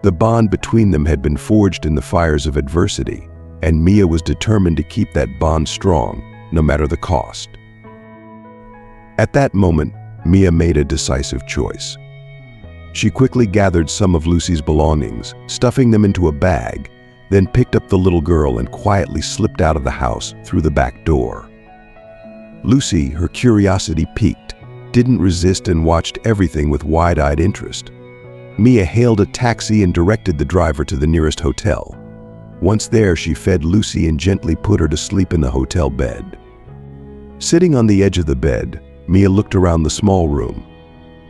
The bond between them had been forged in the fires of adversity, and Mia was determined to keep that bond strong, no matter the cost. At that moment, Mia made a decisive choice. She quickly gathered some of Lucy's belongings, stuffing them into a bag, then picked up the little girl and quietly slipped out of the house through the back door. Lucy, her curiosity piqued, didn't resist and watched everything with wide-eyed interest. Mia hailed a taxi and directed the driver to the nearest hotel. Once there, she fed Lucy and gently put her to sleep in the hotel bed. Sitting on the edge of the bed, Mia looked around the small room.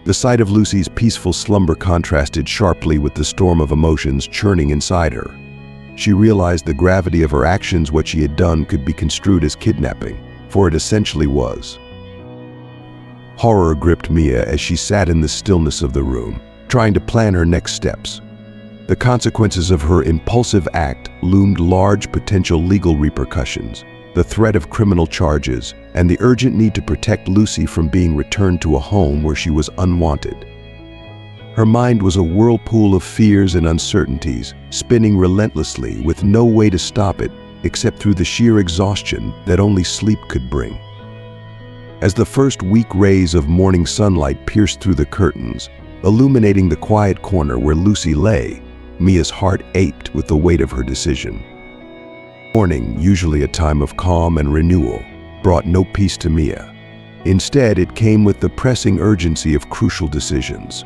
The sight of Lucy's peaceful slumber contrasted sharply with the storm of emotions churning inside her. She realized the gravity of her actions. What she had done could be construed as kidnapping, for it essentially was. Horror gripped Mia as she sat in the stillness of the room, trying to plan her next steps. The consequences of her impulsive act loomed large potential legal repercussions, the threat of criminal charges, and the urgent need to protect Lucy from being returned to a home where she was unwanted. Her mind was a whirlpool of fears and uncertainties, spinning relentlessly with no way to stop it except through the sheer exhaustion that only sleep could bring. As the first weak rays of morning sunlight pierced through the curtains, illuminating the quiet corner where Lucy lay, Mia's heart ached with the weight of her decision. Morning, usually a time of calm and renewal, brought no peace to Mia. Instead, it came with the pressing urgency of crucial decisions.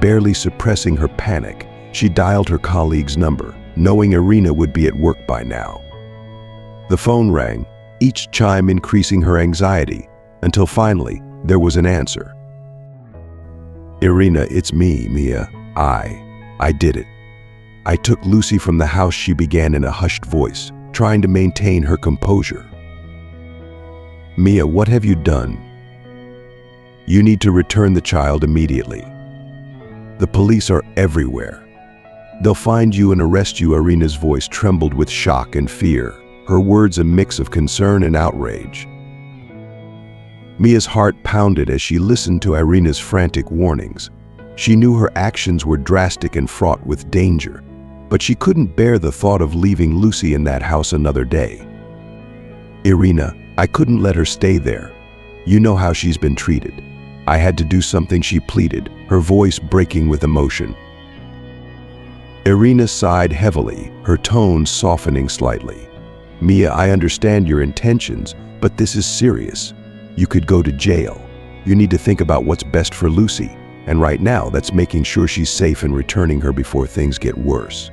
Barely suppressing her panic, she dialed her colleague's number, knowing Irina would be at work by now. The phone rang, each chime increasing her anxiety, until finally, there was an answer. Irina, it's me, Mia. I did it. I took Lucy from the house, she began in a hushed voice, trying to maintain her composure. Mia, what have you done? You need to return the child immediately. The police are everywhere. They'll find you and arrest you. Irina's voice trembled with shock and fear, her words a mix of concern and outrage. Mia's heart pounded as she listened to Irina's frantic warnings. She knew her actions were drastic and fraught with danger, but she couldn't bear the thought of leaving Lucy in that house another day. Irina, I couldn't let her stay there. You know how she's been treated. I had to do something, she pleaded, her voice breaking with emotion. Irina sighed heavily, her tone softening slightly. Mia, I understand your intentions, but this is serious. You could go to jail. You need to think about what's best for Lucy, and right now that's making sure she's safe and returning her before things get worse.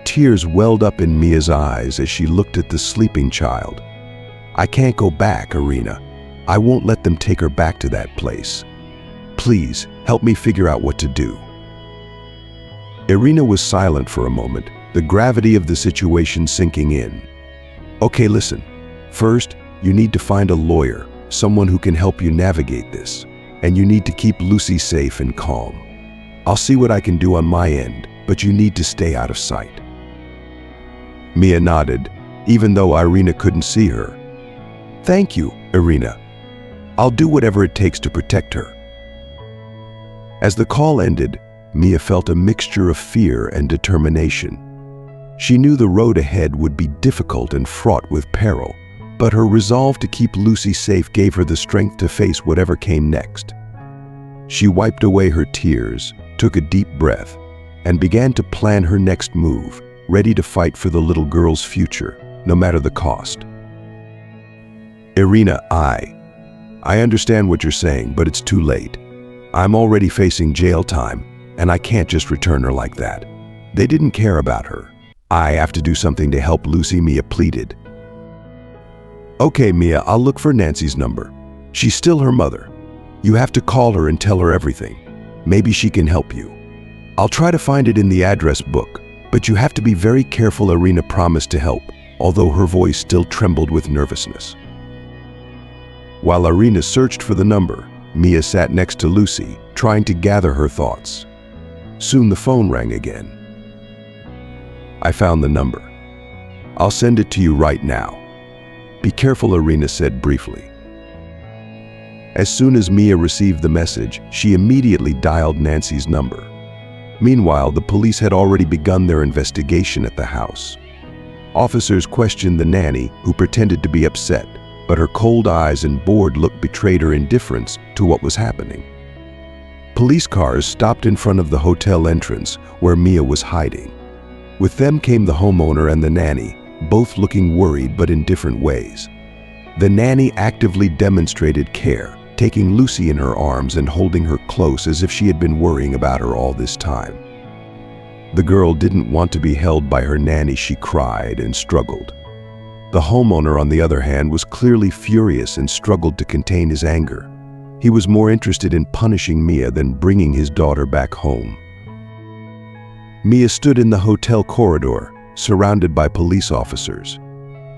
Tears welled up in Mia's eyes as she looked at the sleeping child. I can't go back, Irina. I won't let them take her back to that place. Please, help me figure out what to do. Irina was silent for a moment, the gravity of the situation sinking in. Okay, listen. First, you need to find a lawyer, someone who can help you navigate this, and you need to keep Lucy safe and calm. I'll see what I can do on my end, but you need to stay out of sight. Mia nodded, even though Irina couldn't see her. Thank you, Irina. I'll do whatever it takes to protect her. As the call ended, Mia felt a mixture of fear and determination. She knew the road ahead would be difficult and fraught with peril, but her resolve to keep Lucy safe gave her the strength to face whatever came next. She wiped away her tears, took a deep breath, and began to plan her next move, ready to fight for the little girl's future, no matter the cost. Irina, I understand what you're saying, but it's too late. I'm already facing jail time, and I can't just return her like that. They didn't care about her. I have to do something to help Lucy, Mia pleaded. Okay, Mia, I'll look for Nancy's number. She's still her mother. You have to call her and tell her everything. Maybe she can help you. I'll try to find it in the address book, but you have to be very careful. Irina promised to help, although her voice still trembled with nervousness. While Irina searched for the number, Mia sat next to Lucy, trying to gather her thoughts. Soon the phone rang again. I found the number. I'll send it to you right now. Be careful, Irina said briefly. As soon as Mia received the message, she immediately dialed Nancy's number. Meanwhile, the police had already begun their investigation at the house. Officers questioned the nanny, who pretended to be upset, but her cold eyes and bored look betrayed her indifference to what was happening. Police cars stopped in front of the hotel entrance where Mia was hiding. With them came the homeowner and the nanny, both looking worried but in different ways. The nanny actively demonstrated care, taking Lucy in her arms and holding her close as if she had been worrying about her all this time. The girl didn't want to be held by her nanny. She cried and struggled. The homeowner, on the other hand, was clearly furious and struggled to contain his anger. He was more interested in punishing Mia than bringing his daughter back home. Mia stood in the hotel corridor, surrounded by police officers.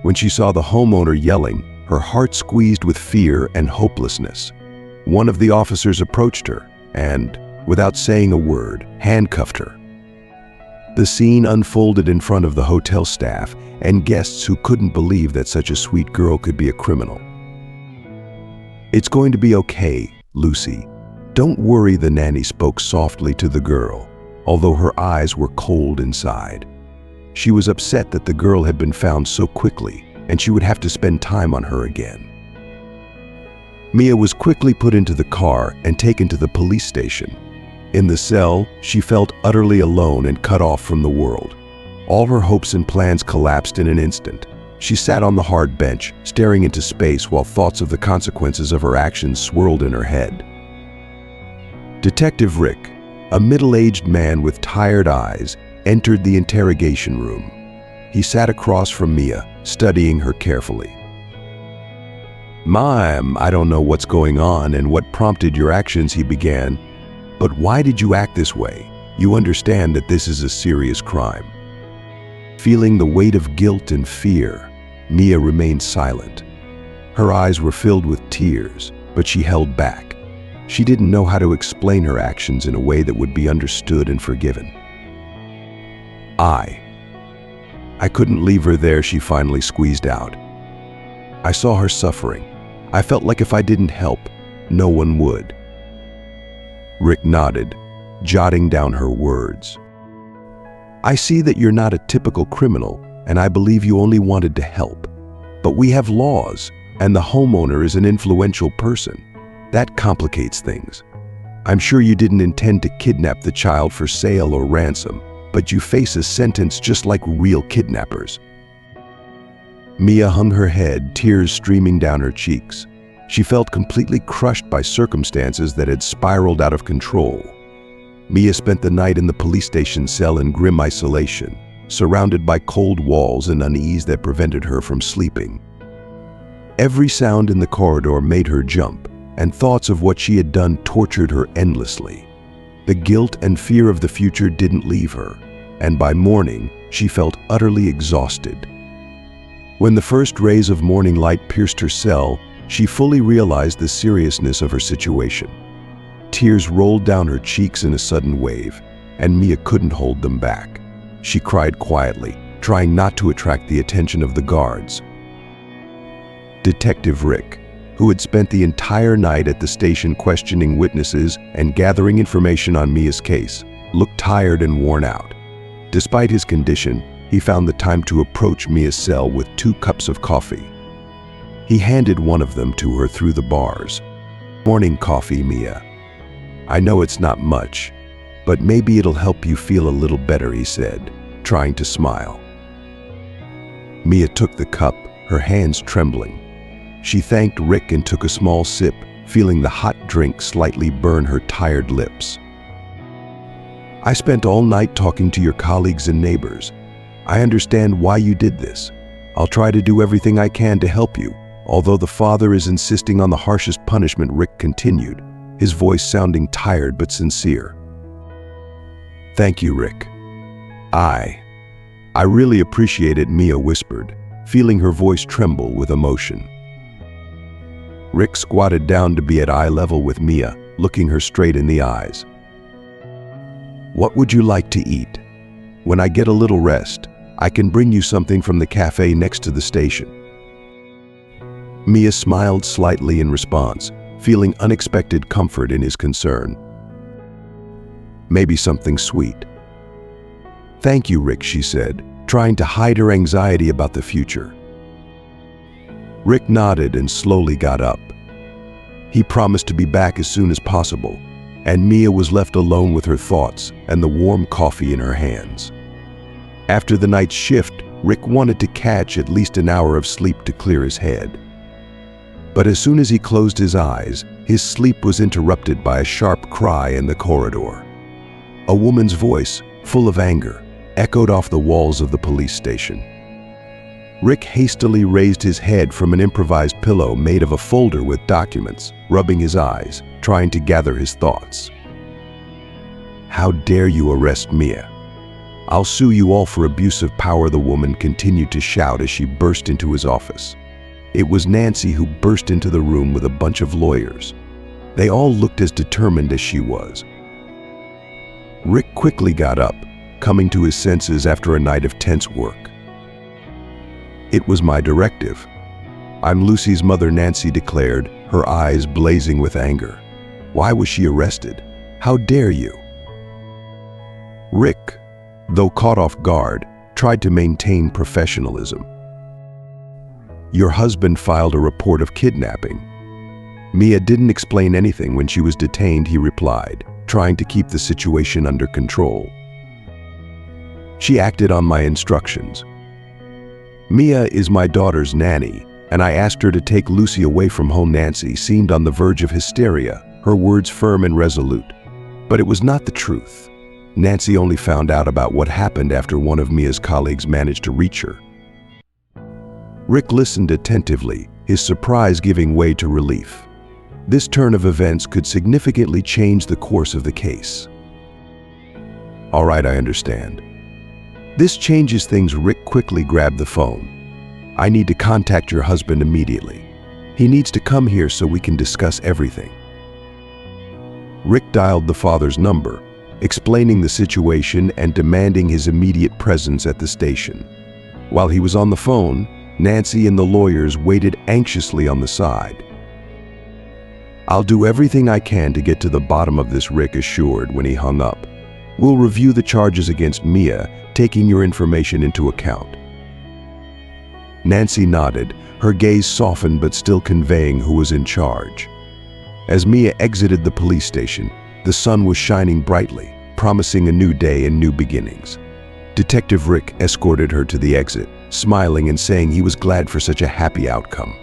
When she saw the homeowner yelling, her heart squeezed with fear and hopelessness. One of the officers approached her and, without saying a word, handcuffed her. The scene unfolded in front of the hotel staff and guests who couldn't believe that such a sweet girl could be a criminal. It's going to be okay, Lucy. Don't worry, the nanny spoke softly to the girl, although her eyes were cold inside. She was upset that the girl had been found so quickly, and she would have to spend time on her again. Mia was quickly put into the car and taken to the police station. In the cell, she felt utterly alone and cut off from the world. All her hopes and plans collapsed in an instant. She sat on the hard bench, staring into space while thoughts of the consequences of her actions swirled in her head. Detective Rick, a middle-aged man with tired eyes, entered the interrogation room. He sat across from Mia, studying her carefully. "Ma'am, I don't know what's going on and what prompted your actions," he began. "But why did you act this way? You understand that this is a serious crime." Feeling the weight of guilt and fear, Mia remained silent. Her eyes were filled with tears, but she held back. She didn't know how to explain her actions in a way that would be understood and forgiven. I couldn't leave her there," she finally squeezed out. "I saw her suffering. I felt like if I didn't help, no one would." Rick nodded, jotting down her words. "I see that you're not a typical criminal, and I believe you only wanted to help. But we have laws, and the homeowner is an influential person. That complicates things. I'm sure you didn't intend to kidnap the child for sale or ransom, but you face a sentence just like real kidnappers." Mia hung her head, tears streaming down her cheeks. She felt completely crushed by circumstances that had spiraled out of control. Mia spent the night in the police station cell in grim isolation, surrounded by cold walls and unease that prevented her from sleeping. Every sound in the corridor made her jump, and thoughts of what she had done tortured her endlessly. The guilt and fear of the future didn't leave her, and by morning, she felt utterly exhausted. When the first rays of morning light pierced her cell, she fully realized the seriousness of her situation. Tears rolled down her cheeks in a sudden wave, and Mia couldn't hold them back. She cried quietly, trying not to attract the attention of the guards. Detective Rick, who had spent the entire night at the station questioning witnesses and gathering information on Mia's case, looked tired and worn out. Despite his condition, he found the time to approach Mia's cell with 2 cups of coffee. He handed one of them to her through the bars. "Morning coffee, Mia. I know it's not much, but maybe it'll help you feel a little better," he said, trying to smile. Mia took the cup, her hands trembling. She thanked Rick and took a small sip, feeling the hot drink slightly burn her tired lips. "I spent all night talking to your colleagues and neighbors. I understand why you did this. I'll try to do everything I can to help you." Although the father is insisting on the harshest punishment, Rick continued, his voice sounding tired but sincere. "Thank you, Rick. I really appreciate it," Mia whispered, feeling her voice tremble with emotion. Rick squatted down to be at eye level with Mia, looking her straight in the eyes. "What would you like to eat? When I get a little rest, I can bring you something from the cafe next to the station." Mia smiled slightly in response, feeling unexpected comfort in his concern. "Maybe something sweet." "Thank you, Rick," she said, trying to hide her anxiety about the future. Rick nodded and slowly got up. He promised to be back as soon as possible, and Mia was left alone with her thoughts and the warm coffee in her hands. After the night's shift, Rick wanted to catch at least an hour of sleep to clear his head. But as soon as he closed his eyes, his sleep was interrupted by a sharp cry in the corridor. A woman's voice, full of anger, echoed off the walls of the police station. Rick hastily raised his head from an improvised pillow made of a folder with documents, rubbing his eyes, trying to gather his thoughts. "How dare you arrest Mia? I'll sue you all for abuse of power," the woman continued to shout as she burst into his office. It was Nancy who burst into the room with a bunch of lawyers. They all looked as determined as she was. Rick quickly got up, coming to his senses after a night of tense work. "It was my directive. I'm Lucy's mother," Nancy declared, her eyes blazing with anger. "Why was she arrested? How dare you?" Rick, though caught off guard, tried to maintain professionalism. "Your husband filed a report of kidnapping." Mia didn't explain anything when she was detained, he replied, trying to keep the situation under control. "She acted on my instructions. Mia is my daughter's nanny, and I asked her to take Lucy away from home." Nancy seemed on the verge of hysteria, her words firm and resolute. But it was not the truth. Nancy only found out about what happened after one of Mia's colleagues managed to reach her. Rick listened attentively, his surprise giving way to relief. This turn of events could significantly change the course of the case. "All right, I understand. This changes things." Rick quickly grabbed the phone. "I need to contact your husband immediately. He needs to come here so we can discuss everything." Rick dialed the father's number, explaining the situation and demanding his immediate presence at the station. While he was on the phone, Nancy and the lawyers waited anxiously on the side. "I'll do everything I can to get to the bottom of this," Rick assured when he hung up. "We'll review the charges against Mia, taking your information into account." Nancy nodded, her gaze softened but still conveying who was in charge. As Mia exited the police station, the sun was shining brightly, promising a new day and new beginnings. Detective Rick escorted her to the exit, smiling and saying he was glad for such a happy outcome.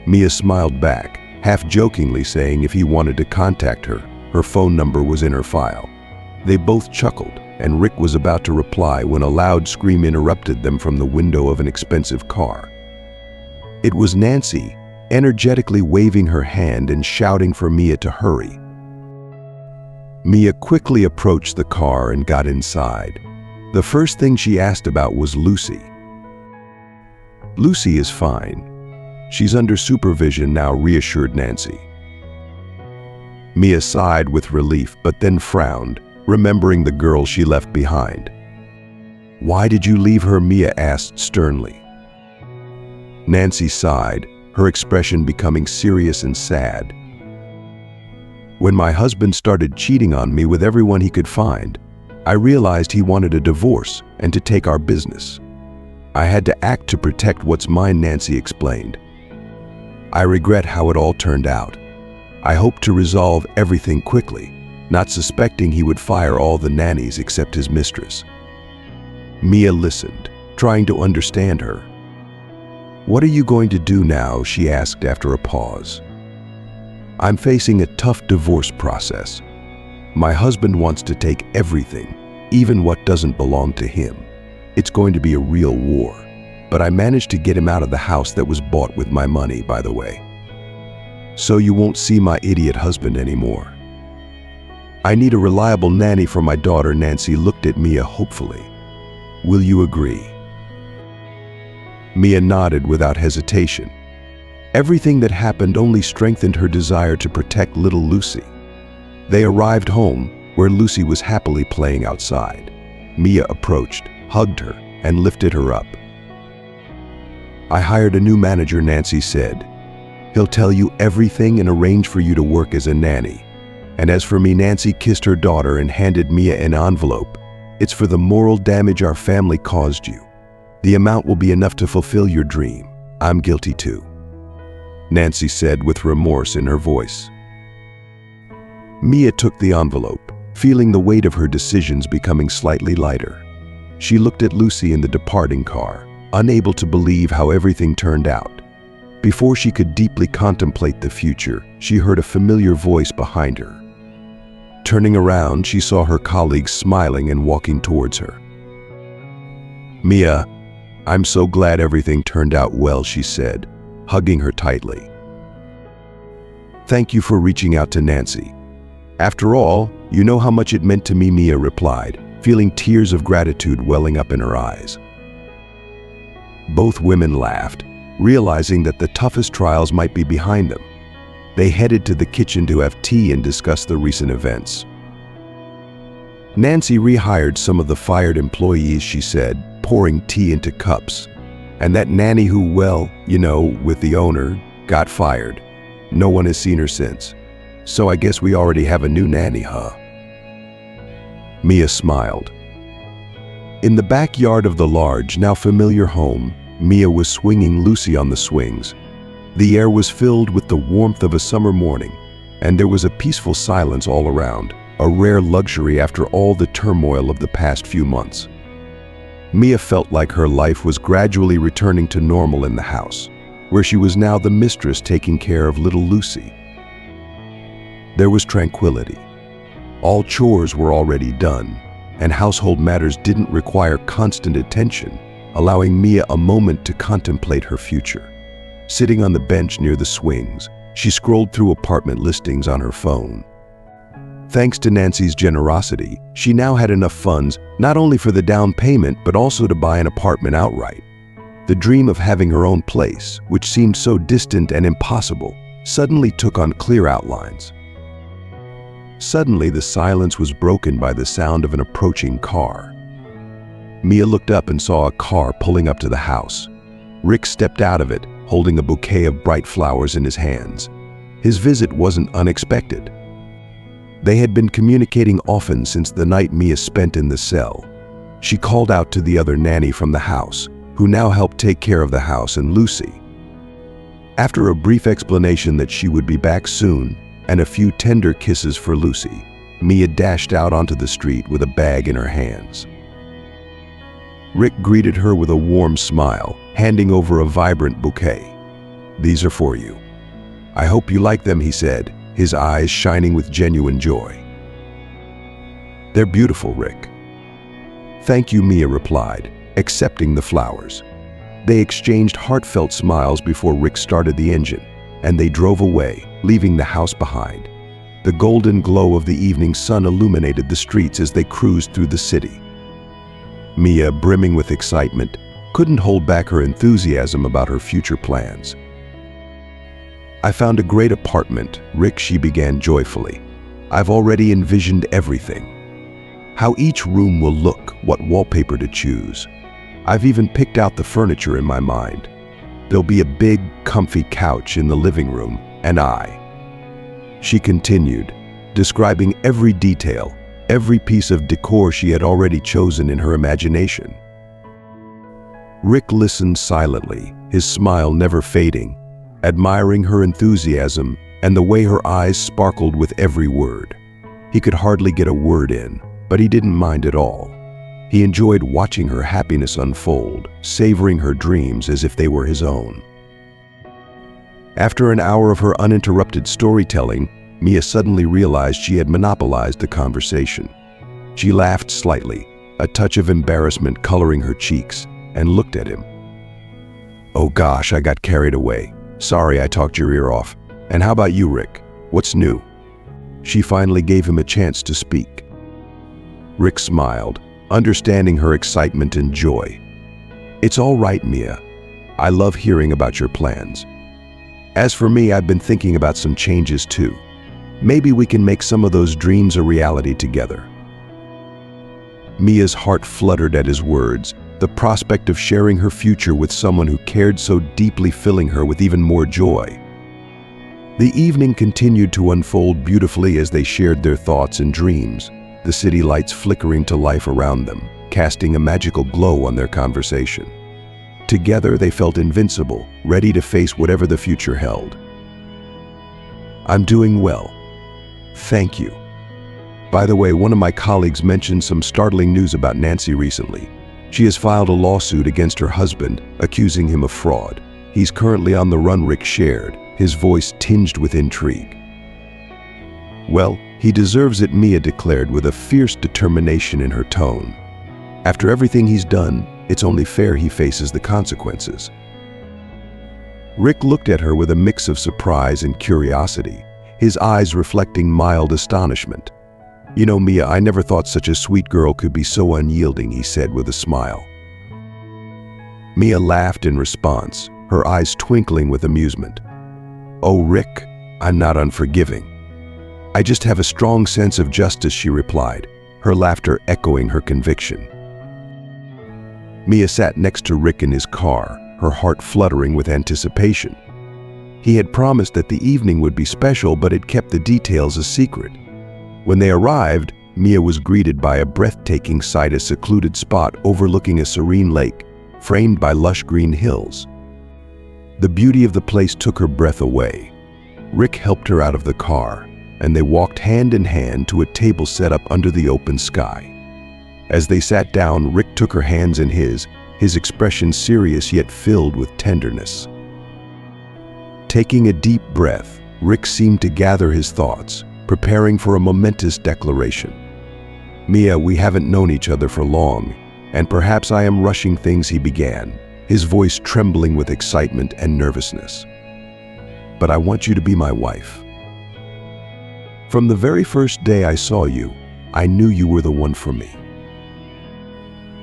Mia smiled back, half-jokingly saying if he wanted to contact her, her phone number was in her file. They both chuckled, and Rick was about to reply when a loud scream interrupted them from the window of an expensive car. It was Nancy, energetically waving her hand and shouting for Mia to hurry. Mia quickly approached the car and got inside. The first thing she asked about was Lucy. "Lucy is fine. She's under supervision now," reassured Nancy. Mia sighed with relief but then frowned, remembering the girl she left behind. "Why did you leave her?" Mia asked sternly. Nancy sighed, her expression becoming serious and sad. "When my husband started cheating on me with everyone he could find, I realized he wanted a divorce and to take our business. I had to act to protect what's mine," Nancy explained. "I regret how it all turned out. I hope to resolve everything quickly. not suspecting he would fire all the nannies except his mistress. Mia listened, trying to understand her. "What are you going to do now?" she asked after a pause. "I'm facing a tough divorce process. My husband wants to take everything, even what doesn't belong to him. It's going to be a real war. But I managed to get him out of the house that was bought with my money, by the way. So you won't see my idiot husband anymore. I need a reliable nanny for my daughter." Nancy looked at Mia hopefully. "Will you agree?" Mia nodded without hesitation. Everything that happened only strengthened her desire to protect little Lucy. They arrived home, where Lucy was happily playing outside. Mia approached, hugged her, and lifted her up. "I hired a new manager," Nancy said. "He'll tell you everything and arrange for you to work as a nanny. And as for me," Nancy kissed her daughter and handed Mia an envelope. "It's for the moral damage our family caused you. The amount will be enough to fulfill your dream. I'm guilty too," Nancy said with remorse in her voice. Mia took the envelope, feeling the weight of her decisions becoming slightly lighter. She looked at Lucy in the departing car, unable to believe how everything turned out. Before she could deeply contemplate the future, she heard a familiar voice behind her. Turning around, she saw her colleagues smiling and walking towards her. "Mia, I'm so glad everything turned out well," she said, hugging her tightly. "Thank you for reaching out to Nancy. After all, you know how much it meant to me," Mia replied, feeling tears of gratitude welling up in her eyes. Both women laughed, realizing that the toughest trials might be behind them. They headed to the kitchen to have tea and discuss the recent events. Nancy rehired some of the fired employees, she said, pouring tea into cups. "And that nanny who, well, with the owner, got fired. No one has seen her since. So I guess we already have a new nanny, huh?" Mia smiled. In the backyard of the large, now familiar home, Mia was swinging Lucy on the swings. The air was filled with the warmth of a summer morning, and there was a peaceful silence all around, a rare luxury after all the turmoil of the past few months. Mia felt like her life was gradually returning to normal in the house, where she was now the mistress taking care of little Lucy. There was tranquility. All chores were already done, and household matters didn't require constant attention, allowing Mia a moment to contemplate her future. Sitting on the bench near the swings, she scrolled through apartment listings on her phone. Thanks to Nancy's generosity, she now had enough funds not only for the down payment but also to buy an apartment outright. The dream of having her own place, which seemed so distant and impossible, suddenly took on clear outlines. Suddenly, the silence was broken by the sound of an approaching car. Mia looked up and saw a car pulling up to the house. Rick stepped out of it, holding a bouquet of bright flowers in his hands. His visit wasn't unexpected. They had been communicating often since the night Mia spent in the cell. She called out to the other nanny from the house, who now helped take care of the house and Lucy. After a brief explanation that she would be back soon, and a few tender kisses for Lucy, Mia dashed out onto the street with a bag in her hands. Rick greeted her with a warm smile, handing over a vibrant bouquet. "These are for you. I hope you like them," he said, his eyes shining with genuine joy. "They're beautiful, Rick." "Thank you," Mia replied, accepting the flowers. They exchanged heartfelt smiles before Rick started the engine, and they drove away, leaving the house behind. The golden glow of the evening sun illuminated the streets as they cruised through the city. Mia, brimming with excitement, couldn't hold back her enthusiasm about her future plans. "I found a great apartment, Rick," she began joyfully. "I've already envisioned everything. How each room will look, what wallpaper to choose. I've even picked out the furniture in my mind. There'll be a big, comfy couch in the living room, and she continued, describing every detail, every piece of decor she had already chosen in her imagination. Rick listened silently, his smile never fading, admiring her enthusiasm and the way her eyes sparkled with every word. He could hardly get a word in, but he didn't mind at all. He enjoyed watching her happiness unfold, savoring her dreams as if they were his own. After an hour of her uninterrupted storytelling, Mia suddenly realized she had monopolized the conversation. She laughed slightly, a touch of embarrassment coloring her cheeks, and looked at him. "Oh gosh, I got carried away. Sorry I talked your ear off. And how about you, Rick? What's new?" She finally gave him a chance to speak. Rick smiled, understanding her excitement and joy. "It's all right, Mia. I love hearing about your plans. As for me, I've been thinking about some changes too. Maybe we can make some of those dreams a reality together." Mia's heart fluttered at his words, the prospect of sharing her future with someone who cared so deeply filling her with even more joy. The evening continued to unfold beautifully as they shared their thoughts and dreams, the city lights flickering to life around them, casting a magical glow on their conversation. Together they felt invincible, ready to face whatever the future held. "I'm doing well. Thank you. By the way, one of my colleagues mentioned some startling news about Nancy recently. She has filed a lawsuit against her husband, accusing him of fraud. He's currently on the run," Rick shared, his voice tinged with intrigue. "Well, he deserves it," Mia declared with a fierce determination in her tone. "After everything he's done, it's only fair he faces the consequences." Rick looked at her with a mix of surprise and curiosity, his eyes reflecting mild astonishment. "You know, Mia, I never thought such a sweet girl could be so unyielding," he said with a smile. Mia laughed in response, her eyes twinkling with amusement. "Oh, Rick, I'm not unforgiving. I just have a strong sense of justice," she replied, her laughter echoing her conviction. Mia sat next to Rick in his car, her heart fluttering with anticipation. He had promised that the evening would be special, but had kept the details a secret. When they arrived, Mia was greeted by a breathtaking sight, a secluded spot overlooking a serene lake, framed by lush green hills. The beauty of the place took her breath away. Rick helped her out of the car, and they walked hand in hand to a table set up under the open sky. As they sat down, Rick took her hands in his expression serious yet filled with tenderness. Taking a deep breath, Rick seemed to gather his thoughts, preparing for a momentous declaration. "Mia, we haven't known each other for long, and perhaps I am rushing things," he began, his voice trembling with excitement and nervousness. "But I want you to be my wife. From the very first day I saw you, I knew you were the one for me."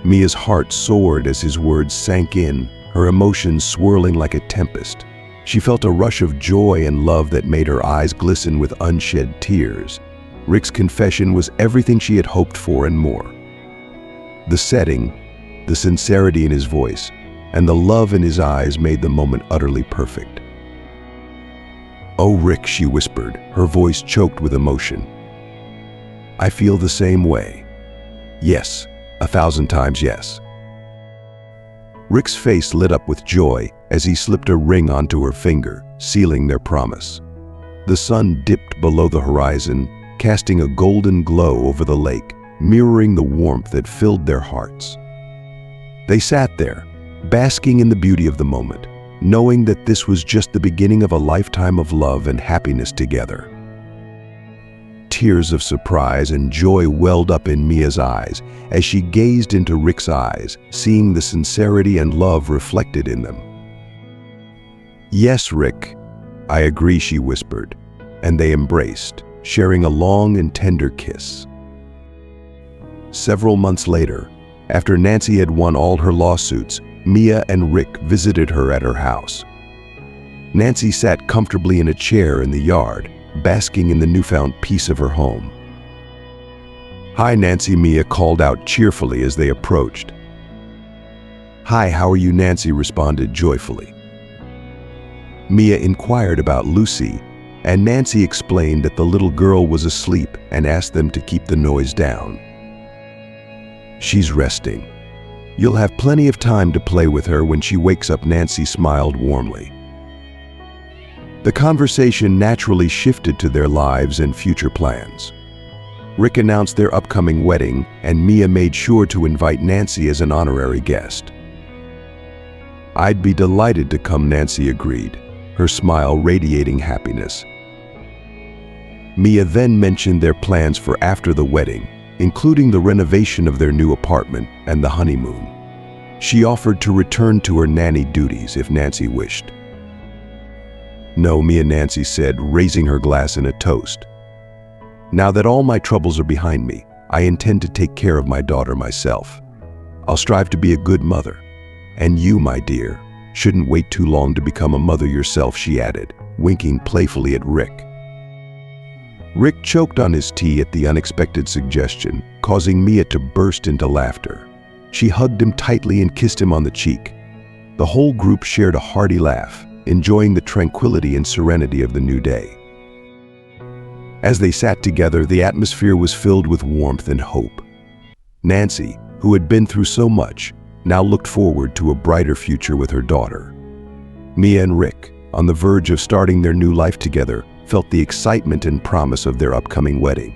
Mia's heart soared as his words sank in, her emotions swirling like a tempest. She felt a rush of joy and love that made her eyes glisten with unshed tears. Rick's confession was everything she had hoped for and more. The setting, the sincerity in his voice, and the love in his eyes made the moment utterly perfect. "Oh, Rick," she whispered, her voice choked with emotion. "I feel the same way. Yes, 1,000 times yes." Rick's face lit up with joy as he slipped a ring onto her finger, sealing their promise. The sun dipped below the horizon, casting a golden glow over the lake, mirroring the warmth that filled their hearts. They sat there, basking in the beauty of the moment, knowing that this was just the beginning of a lifetime of love and happiness together. Tears of surprise and joy welled up in Mia's eyes as she gazed into Rick's eyes, seeing the sincerity and love reflected in them. "Yes, Rick, I agree," she whispered, and they embraced, sharing a long and tender kiss. Several months later, after Nancy had won all her lawsuits, Mia and Rick visited her at her house. Nancy sat comfortably in a chair in the yard, basking in the newfound peace of her home. "Hi, Nancy," Mia called out cheerfully as they approached. "Hi, how are you?" Nancy responded joyfully. Mia inquired about Lucy, and Nancy explained that the little girl was asleep and asked them to keep the noise down. "She's resting. You'll have plenty of time to play with her when she wakes up," Nancy smiled warmly. The conversation naturally shifted to their lives and future plans. Rick announced their upcoming wedding, and Mia made sure to invite Nancy as an honorary guest. "I'd be delighted to come," Nancy agreed, her smile radiating happiness. Mia then mentioned their plans for after the wedding, including the renovation of their new apartment and the honeymoon. She offered to return to her nanny duties if Nancy wished. "No, Mia," Nancy said, raising her glass in a toast. "Now that all my troubles are behind me, I intend to take care of my daughter myself. I'll strive to be a good mother. And you, my dear, shouldn't wait too long to become a mother yourself," she added, winking playfully at Rick. Rick choked on his tea at the unexpected suggestion, causing Mia to burst into laughter. She hugged him tightly and kissed him on the cheek. The whole group shared a hearty laugh, enjoying the tranquility and serenity of the new day. As they sat together, the atmosphere was filled with warmth and hope. Nancy, who had been through so much, now looked forward to a brighter future with her daughter. Mia and Rick, on the verge of starting their new life together, felt the excitement and promise of their upcoming wedding.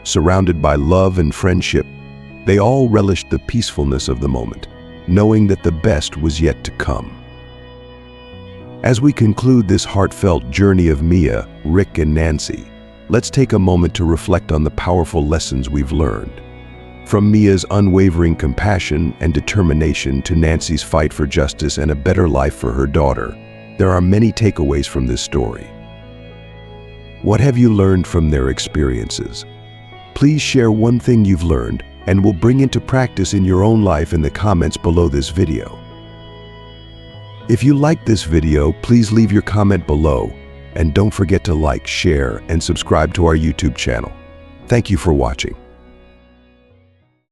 Surrounded by love and friendship, they all relished the peacefulness of the moment, knowing that the best was yet to come. As we conclude this heartfelt journey of Mia, Rick, and Nancy, let's take a moment to reflect on the powerful lessons we've learned. From Mia's unwavering compassion and determination to Nancy's fight for justice and a better life for her daughter, there are many takeaways from this story. What have you learned from their experiences? Please share one thing you've learned and will bring into practice in your own life in the comments below this video. If you liked this video, please leave your comment below, and don't forget to like, share, and subscribe to our YouTube channel. Thank you for watching.